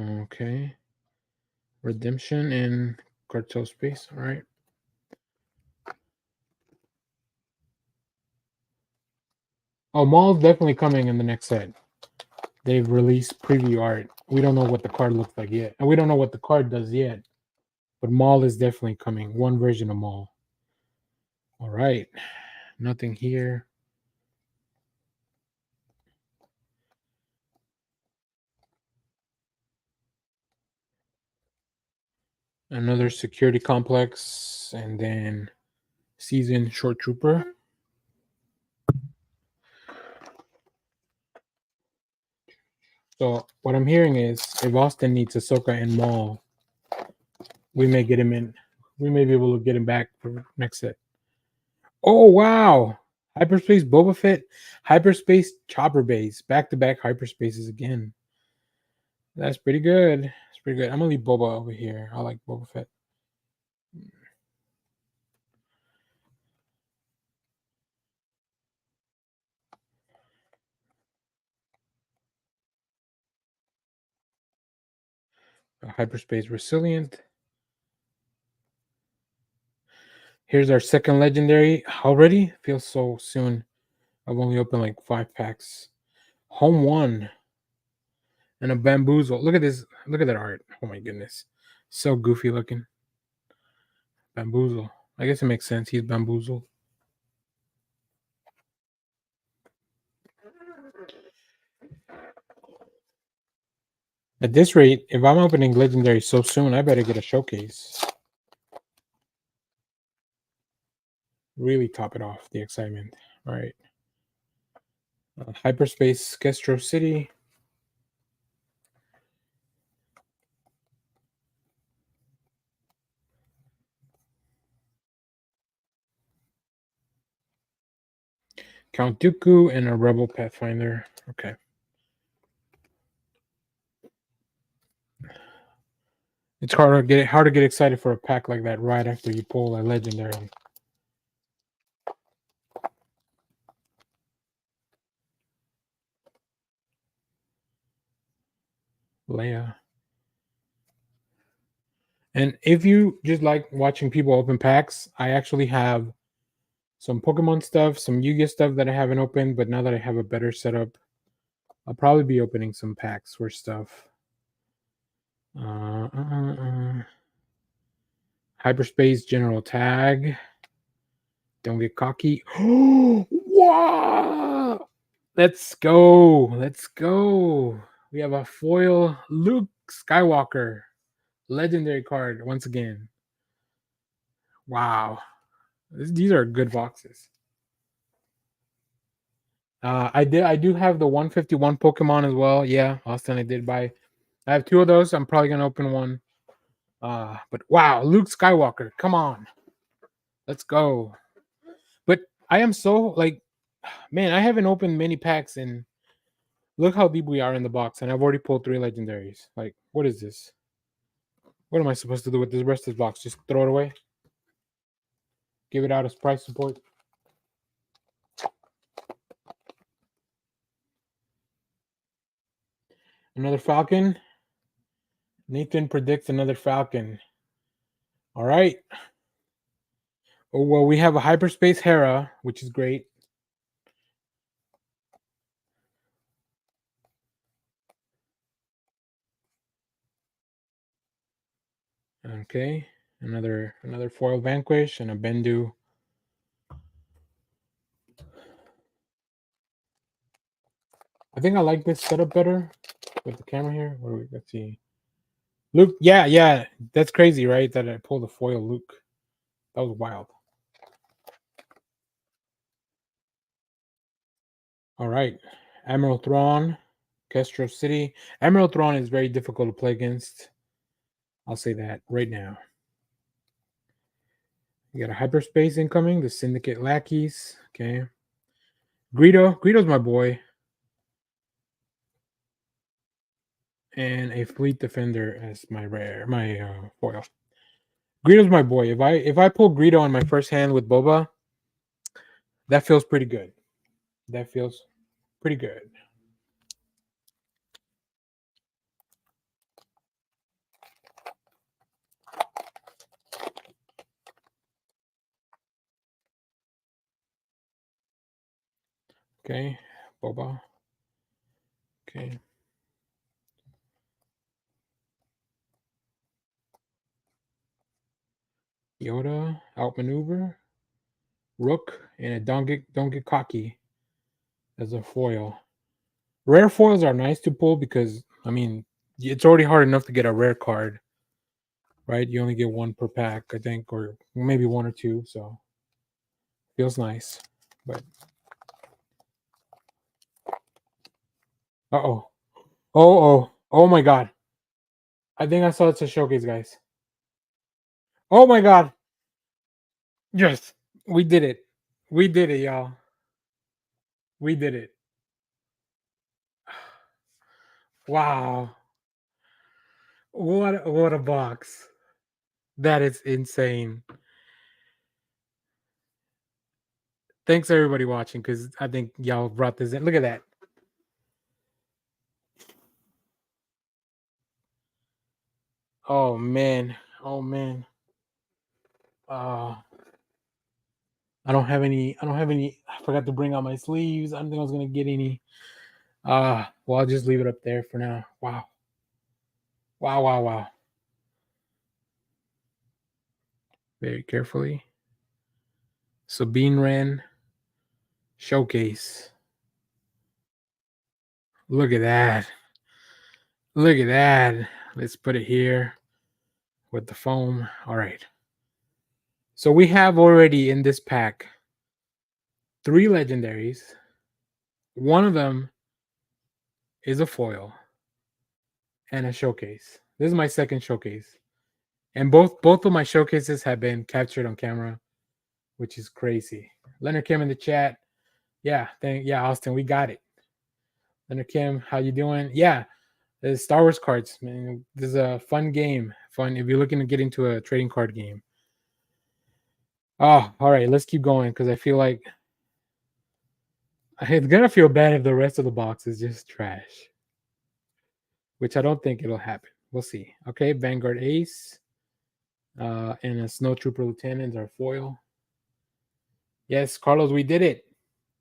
Okay. Redemption and Cartel Space. All right. Oh, Maul's definitely coming in the next set. They've released preview art. We don't know what the card looks like yet. And we don't know what the card does yet. But Maul is definitely coming. One version of Maul. All right. Nothing here. Another security complex. And then seasoned short trooper. So what I'm hearing is if Austin needs Ahsoka and Maul, we may get him in. We may be able to get him back for next set. Oh wow! Hyperspace Boba Fett, Hyperspace Chopper Base, back-to-back hyperspaces again. That's pretty good. That's pretty good. I'm gonna leave Boba over here. I like Boba Fett. Hyperspace Resilient. Here's our second legendary. Already feels so soon. I've only opened like 5 packs. Home One and a Bamboozle. Look at this. Look at that art. Oh my goodness. So goofy looking. Bamboozle. I guess it makes sense. He's bamboozled. At this rate, if I'm opening legendary so soon, I better get a showcase. Really top it off, the excitement. All right. Hyperspace Castro City. Count Dooku and a Rebel Pathfinder. Okay. It's hard to get excited for a pack like that right after you pull a legendary. Leia. And if you just like watching people open packs, I actually have some Pokemon stuff, some Yu-Gi-Oh stuff that I haven't opened, but now that I have a better setup, I'll probably be opening some packs for stuff. Hyperspace General Tag. Don't get cocky. Wow! Let's go. Let's go. We have a foil Luke Skywalker. Legendary card once again. Wow. These are good boxes. I do have the 151 Pokemon as well. Yeah, Austin, I did buy. I have 2 of those. I'm probably gonna open one. But wow, Luke Skywalker, come on. Let's go. But I am so like, man, I haven't opened many packs and look how deep we are in the box, and I've already pulled 3 legendaries. Like, what is this? What am I supposed to do with the rest of this box? Just throw it away? Give it out as price support? Another Falcon. Nathan predicts another Falcon. All right. Oh, well, we have a Hyperspace Hera, which is great. Okay. Another foil Vanquish and a Bendu. I think I like this setup better with the camera here. Let's see. Luke, yeah. That's crazy, right? That I pulled a foil Luke. That was wild. All right. Admiral Thrawn, Castro City. Admiral Thrawn is very difficult to play against. I'll say that right now. You got a Hyperspace incoming, the Syndicate Lackeys. Okay. Greedo's my boy. And a Fleet Defender as my foil. Greedo's my boy. If I pull Greedo on my first hand with Boba, that feels pretty good. That feels pretty good. Okay, Boba. Okay. Yoda, outmaneuver. Rook, and a don't get cocky as a foil. Rare foils are nice to pull because I mean it's already hard enough to get a rare card, right? You only get 1 per pack, I think, or maybe 1 or 2, so feels nice. But oh my god. I think I saw it's a showcase, guys. Oh my god. Yes. We did it. We did it, y'all. We did it. Wow. What a box. That is insane. Thanks everybody watching because I think y'all brought this in. Look at that. Oh man. Oh man. Uh I don't have any. I forgot to bring out my sleeves. I don't think I was gonna get any. Well, I'll just leave it up there for now. Wow. Wow, wow, wow. Very carefully. Sabine Wren showcase. Look at that. Look at that. Let's put it here with the foam. All right. So we have already in this pack 3 legendaries. One of them is a foil and a showcase. This is my second showcase. And both of my showcases have been captured on camera, which is crazy. Leonard Kim in the chat. Yeah, Austin, we got it. Leonard Kim, how you doing? Yeah, the Star Wars cards, man. This is a fun game. Fun if you're looking to get into a trading card game. Oh, all right, let's keep going because I feel like it's gonna feel bad if the rest of the box is just trash, which I don't think it'll happen. We'll see. Okay, Vanguard Ace, and a Snow Trooper Lieutenant are foil. Yes, Carlos, we did it,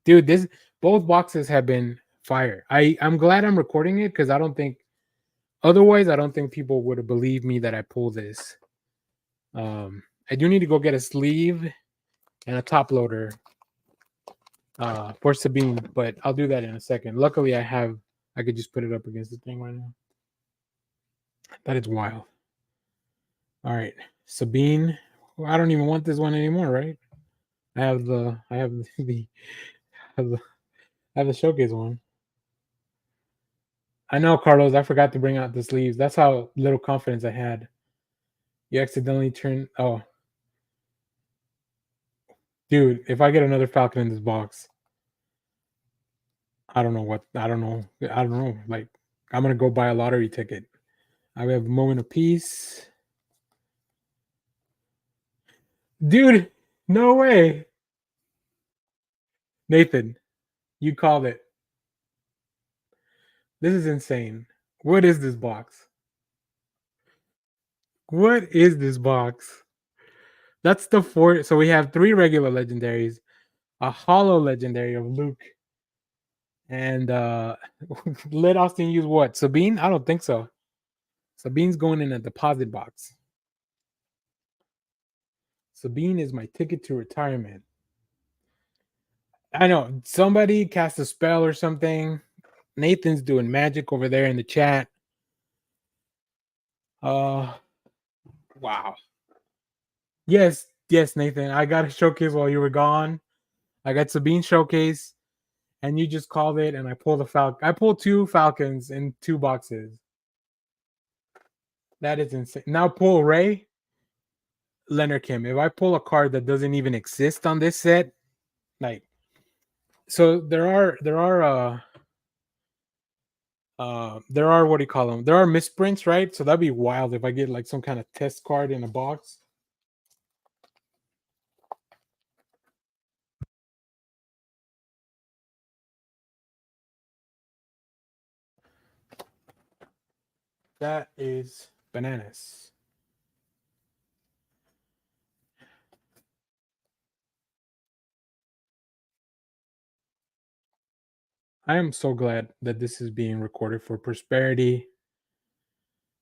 dude. This both boxes have been fire. I'm glad I'm recording it because I don't think otherwise I don't think people would have believed me that I pulled this. I do need to go get a sleeve and a top loader for Sabine, but I'll do that in a second. Luckily, I could just put it up against the thing right now. That is wild. All right, Sabine. Well, I don't even want this one anymore, right? I have the I have the I have the showcase one. I know, Carlos. I forgot to bring out the sleeves. That's how little confidence I had. You accidentally turned. Oh, dude! If I get another Falcon in this box, I don't know what. I don't know. I don't know. Like, I'm gonna go buy a lottery ticket. I have a moment of peace, dude. No way, Nathan. You called it. This is insane. What is this box? What is this box? That's the four. So we have 3 regular legendaries, a hollow legendary of Luke, and let Austin use what? Sabine? I don't think so. Sabine's going in a deposit box. Sabine is my ticket to retirement. I know somebody cast a spell or something. Nathan's doing magic over there in the chat. Uh wow. Yes, Nathan. I got a showcase while you were gone. I got Sabine showcase, and you just called it, and I pulled a Falcon. I pulled 2 Falcons in 2 boxes. That is insane. Now pull Ray, Leonard Kim. If I pull a card that doesn't even exist on this set, like, so there are what do you call them? There are misprints, right? So that'd be wild if I get like some kind of test card in a box. That is bananas. I am so glad that this is being recorded for prosperity.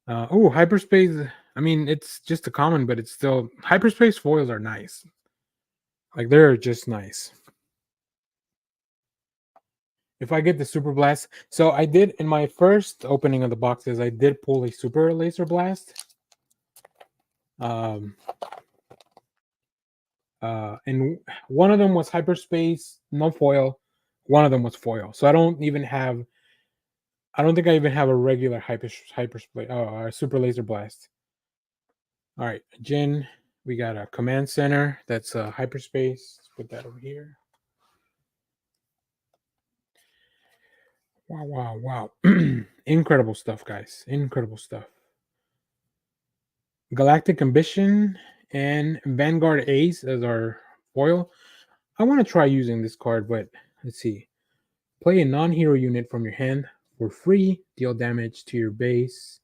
Oh, hyperspace. I mean, it's just a common, but it's still hyperspace foils are nice. Like they're just nice. If I get the super blast, so I did in my first opening of the boxes, I did pull a super laser blast. And one of them was hyperspace, no foil. One of them was foil. So I don't think I even have a regular super laser blast. All right, Jin, we got a command center that's hyperspace. Let's put that over here. Wow. Incredible stuff, guys. Incredible stuff. Galactic Ambition and Vanguard Ace as our foil. I want to try using this card, but let's see. Play a non-hero unit from your hand for free. Deal damage to your base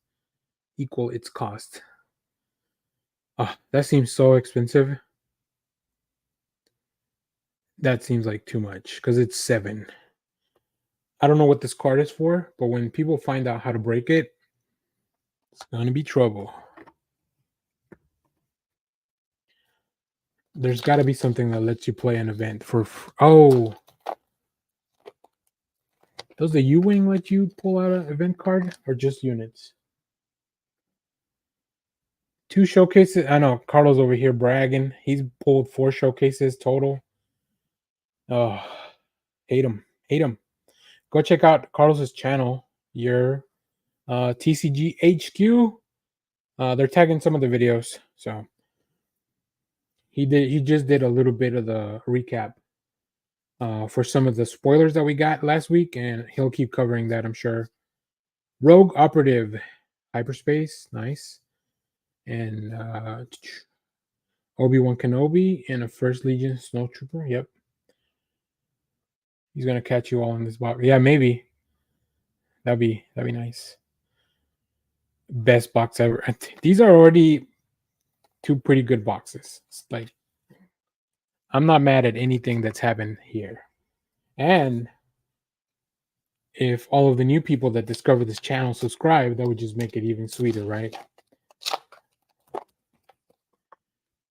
equal its cost. That seems so expensive. That seems like too much because it's 7. I don't know what this card is for, but when people find out how to break it, it's gonna be trouble. There's got to be something that lets you play an event for. Oh, does the U-wing let you pull out an event card or just units? 2 showcases. I know Carlos over here bragging. He's pulled 4 showcases total. Oh, hate him. Hate him. Go check out Carlos's channel. Your TCG HQ. They're tagging some of the videos. So he just did a little bit of the recap for some of the spoilers that we got last week, and he'll keep covering that, I'm sure. Rogue Operative, Hyperspace, nice. And Obi-Wan Kenobi and a First Legion Snowtrooper. Yep. He's gonna catch you all in this box. Yeah, maybe. That'd be nice. Best box ever. These are already 2 pretty good boxes. It's like I'm not mad at anything that's happened here. And if all of the new people that discover this channel subscribe, that would just make it even sweeter, right?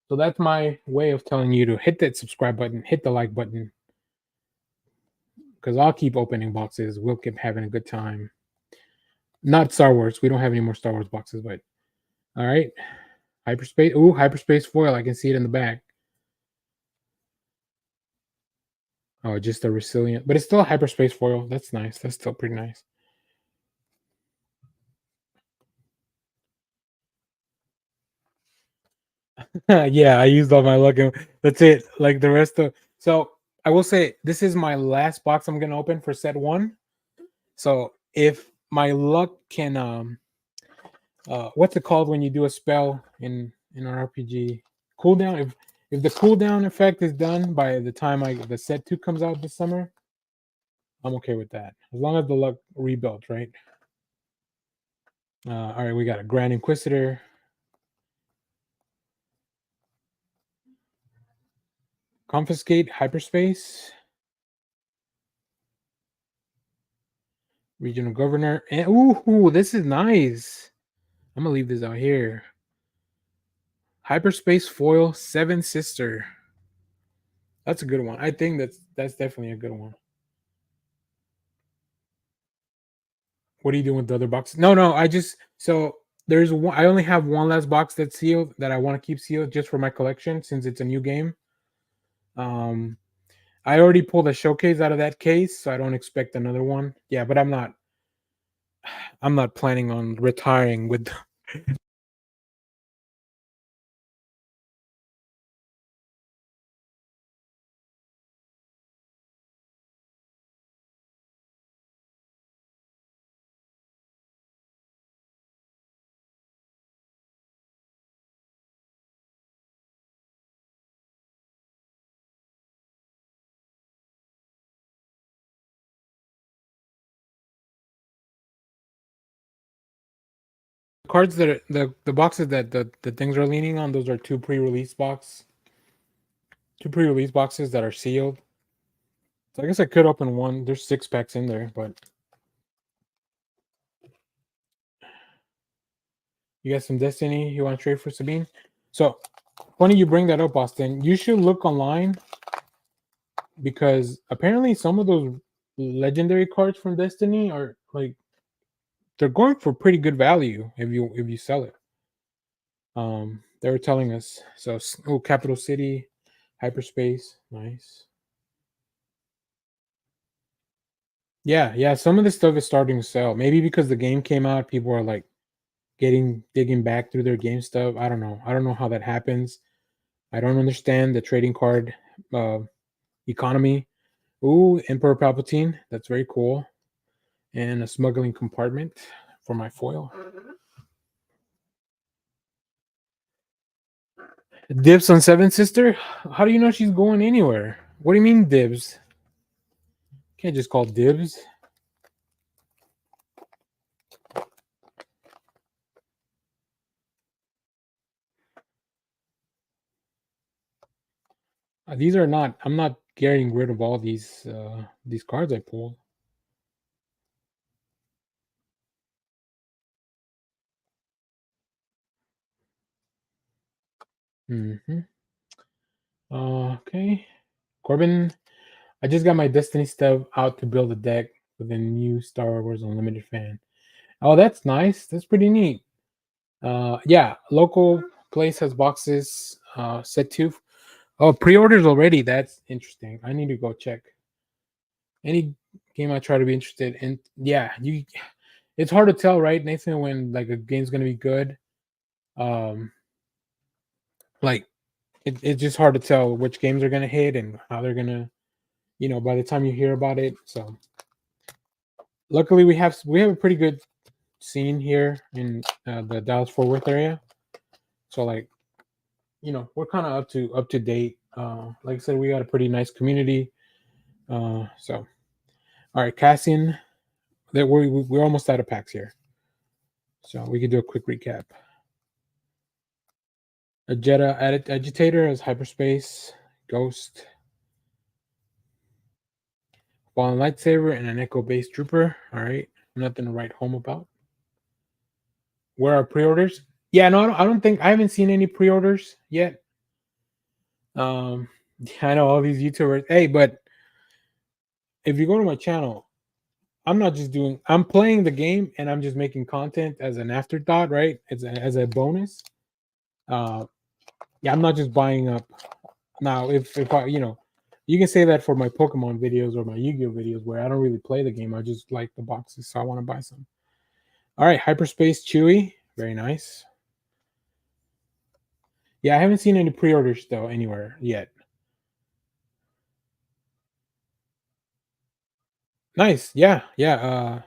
So that's my way of telling you to hit that subscribe button, hit the like button, because I'll keep opening boxes. We'll keep having a good time. Not Star Wars. We don't have any more Star Wars boxes, but all right. Hyperspace. Ooh, hyperspace foil. I can see it in the back. Oh, just a resilient, but it's still a hyperspace foil. That's nice. That's still pretty nice. Yeah, I used all my luck. And that's it. Like the rest of. So I will say this is my last box I'm gonna open for set 1. So if my luck can what's it called when you do a spell in an RPG? Cooldown. If the cooldown effect is done by the time the set 2 comes out this summer, I'm okay with that. As long as the luck rebuilt, right? All right, we got a Grand Inquisitor. Confiscate Hyperspace. Regional Governor. And ooh, this is nice. I'm gonna leave this out here. Hyperspace Foil 7 Sister. That's a good one. I think that's definitely a good one. What are you doing with the other boxes? No. I just so there's one. I only have one last box that's sealed that I want to keep sealed just for my collection since it's a new game. I already pulled a showcase out of that case, so I don't expect another one. Yeah, but I'm not. I'm not planning on retiring with. Cards that are, the boxes that the things are leaning on, those are 2 pre-release boxes that are sealed. So I guess I could open one. There's 6 packs in there, but you got some Destiny you want to trade for Sabine? So funny you bring that up, Austin. You should look online because apparently some of those legendary cards from Destiny are like they're going for pretty good value if you sell it. They were telling us. So Capital City, Hyperspace, nice. Yeah. Some of this stuff is starting to sell. Maybe because the game came out, people are like digging back through their game stuff. I don't know. I don't know how that happens. I don't understand the trading card uh, economy. Ooh, Emperor Palpatine. That's very cool. And a smuggling compartment for my foil. Dibs on Seven Sister? How do you know she's going anywhere? What do you mean dibs? Can't just call dibs. These are not. I'm not getting rid of all these cards I pulled. Hmm. Okay, Corbin. I just got my Destiny stuff out to build a deck with a new Star Wars Unlimited fan. Oh, that's nice. That's pretty neat. Yeah, local place has boxes. Set two. Oh, pre-orders already. That's interesting. I need to go check. Any game I try to be interested in. Yeah, you. It's hard to tell, right, Nathan, when like a game's gonna be good. Um, like it's just hard to tell which games are gonna hit and how they're gonna. By the time you hear about it. So luckily, we have a pretty good scene here in the Dallas Fort Worth area. So like we're kind of up to date. Like I said, we got a pretty nice community. So all right, Cassian, that we're almost out of packs here, so we can do a quick recap. A Jetta agitator as hyperspace ghost, fallen lightsaber, and an echo base trooper. All right, nothing to write home about. Where are pre-orders? Yeah, no, I don't think I haven't seen any pre-orders yet. I know all these YouTubers. Hey, but if you go to my channel, I'm not just doing. I'm playing the game and I'm just making content as an afterthought, right? As a bonus. Uh, yeah, I'm not just buying up. Now, if I, you can say that for my Pokemon videos or my Yu-Gi-Oh videos where I don't really play the game. I just like the boxes, so I want to buy some. All right, Hyperspace Chewy, very nice. Yeah, I haven't seen any pre-orders though anywhere yet. Nice, yeah, yeah.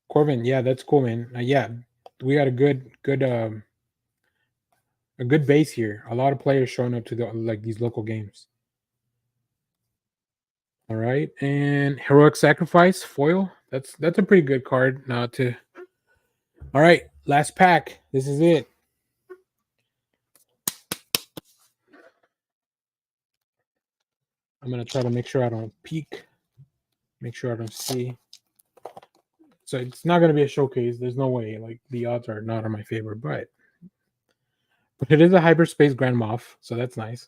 Corbin, yeah, that's cool, man. Yeah, we got a good base here. A lot of players showing up to these local games. All right, and Heroic Sacrifice foil. That's a pretty good card. Now to all right, last pack. This is it. I'm gonna try to make sure I don't peek. Make sure I don't see. So it's not gonna be a showcase. There's no way. Like the odds are not in my favor, but it is a hyperspace Grand Moff, so that's nice.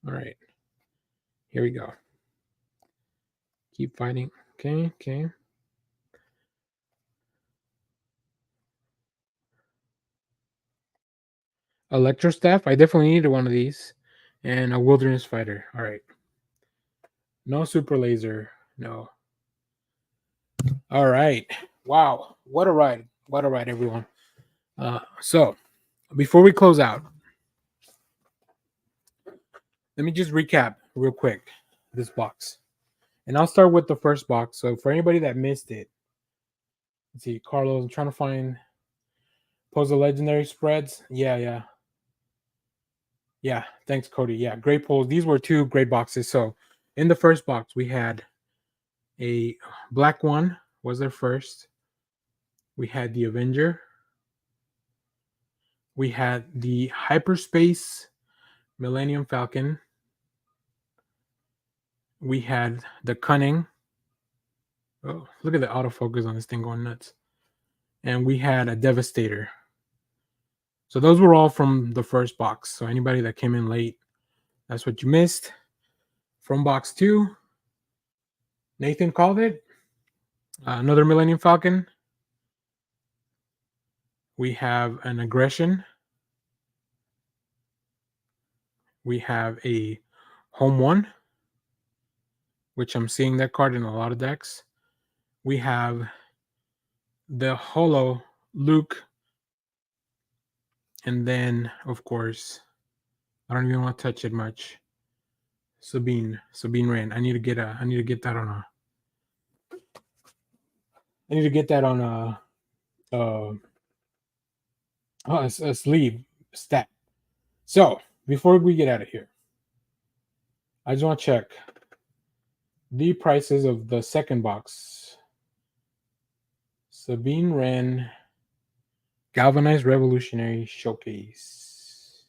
All right, here we go. Keep fighting. Okay, okay. Electro Staff. I definitely needed one of these, and a Wilderness Fighter. All right. No super laser. No. All right. Wow. What a ride. What a ride, everyone. So before we close out, let me just recap real quick this box. And I'll start with the first box. So for anybody that missed it, let's see, Carlos, I'm trying to find Pose the legendary spreads. Yeah, yeah. Yeah. Thanks, Cody. Yeah, great pulls. These were two great boxes. So in the first box, we had a black one was their first. We had the Avenger. We had the Hyperspace Millennium Falcon. We had the Cunning. Oh, look at the autofocus on this thing going nuts. And we had a Devastator. So those were all from the first box. So anybody that came in late, that's what you missed. From box two, Nathan called it. Another Millennium Falcon. We have an Aggression. We have a Home One, which I'm seeing that card in a lot of decks. We have the Holo Luke. And then, of course, I don't even want to touch it much. Sabine Wren. I need to get that on a. I need to get that on a sleeve stat. So before we get out of here, I just want to check the prices of the second box. Sabine Wren Galvanized Revolutionary Showcase.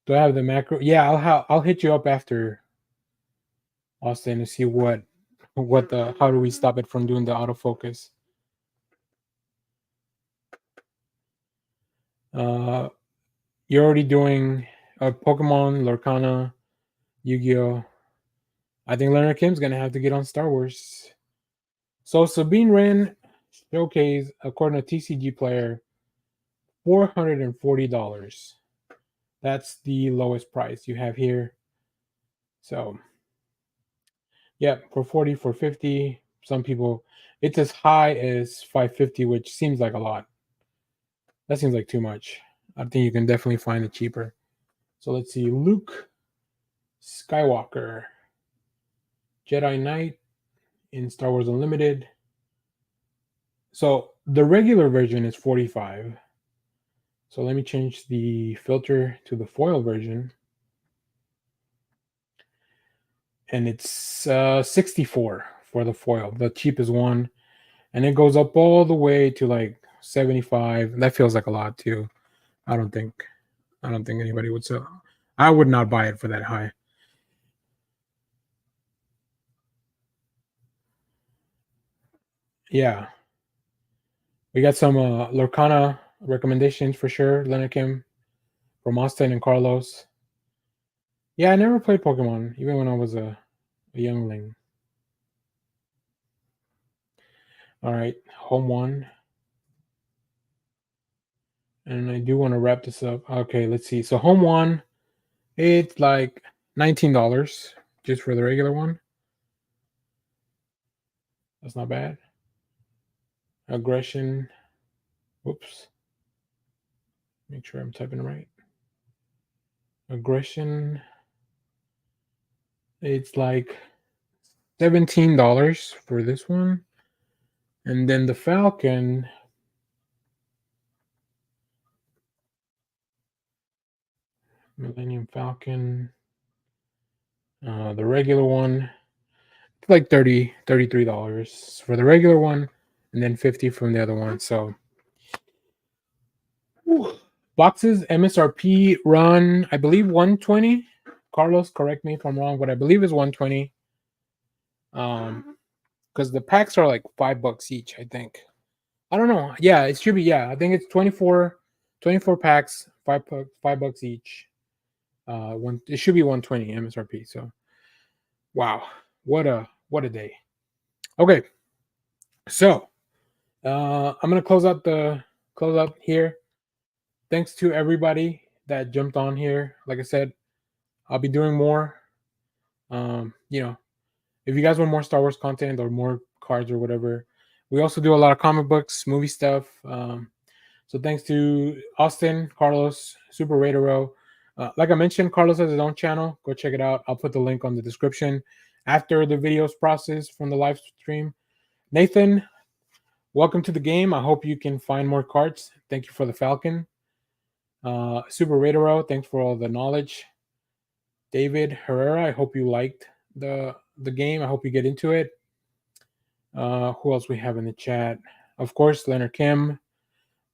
Do I have the macro? Yeah, I'll hit you up after, Austin, to see what the how do we stop it from doing the autofocus. You're already doing Pokemon, Lorcana, Yu-Gi-Oh. I think Leonard Kim's gonna have to get on Star Wars. So Sabine Wren showcase, according to TCG Player, $440. That's the lowest price you have here. So yeah, for 40, for 50, some people it's as high as 550, which seems like a lot. That seems like too much. I think you can definitely find it cheaper. So let's see. Luke Skywalker, Jedi Knight in Star Wars Unlimited. So the regular version is 45. So let me change the filter to the foil version. And it's 64 for the foil, the cheapest one. And it goes up all the way to like 75. That feels like a lot too. I don't think anybody would sell. I would not buy it for that high. Yeah. We got some Lorcana recommendations for sure. Leonard Kim from Austin and Carlos. Yeah, I never played Pokemon, even when I was a youngling. All right, home one. And I do want to wrap this up. Okay, let's see. So home one, it's like $19 just for the regular one. That's not bad. Aggression. Whoops. Make sure I'm typing it right. Aggression. It's like $17 for this one. And then the Falcon. Millennium Falcon. The regular one. Like $33 for the regular one, and then 50 from the other one. So boxes MSRP run, I believe 120. Carlos, correct me if I'm wrong, but I believe it's 120. Because the packs are like $5 each, I think. I don't know. Yeah, it should be. Yeah, I think it's 24 packs, $5 each. One it should be 120 MSRP. So wow, what a day. Okay, so I'm gonna close out here. Thanks to everybody that jumped on here. Like I said, I'll be doing more. You know, if you guys want more Star Wars content or more cards or whatever, we also do a lot of comic books, movie stuff. So thanks to Austin, Carlos, Super Raidero. Like I mentioned, Carlos has his own channel. Go check it out. I'll put the link on the description after the videos process from the live stream. Nathan, welcome to the game. I hope you can find more cards. Thank you for the Falcon. Super Raidero, thanks for all the knowledge. David Herrera, I hope you liked the game. I hope you get into it. Who else we have in the chat? Of course, Leonard Kim.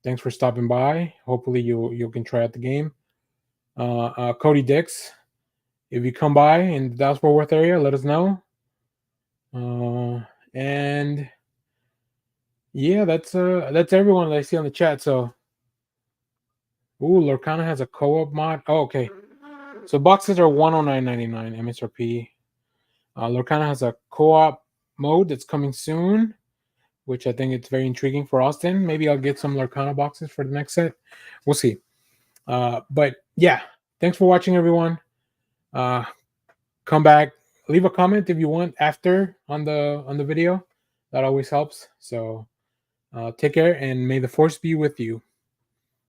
Thanks for stopping by. Hopefully you can try out the game. Cody Dix, if you come by in the Dallas Fort Worth area, let us know. And yeah, that's everyone that I see on the chat. So, ooh, Lorcana has a co-op mod. Oh, okay. So boxes are $109.99 MSRP. Lorcana has a co-op mode that's coming soon, which I think it's very intriguing for Austin. Maybe I'll get some Lorcana boxes for the next set. We'll see. But yeah, thanks for watching, everyone. Come back, leave a comment if you want after on the video. That always helps. So take care, and may the force be with you.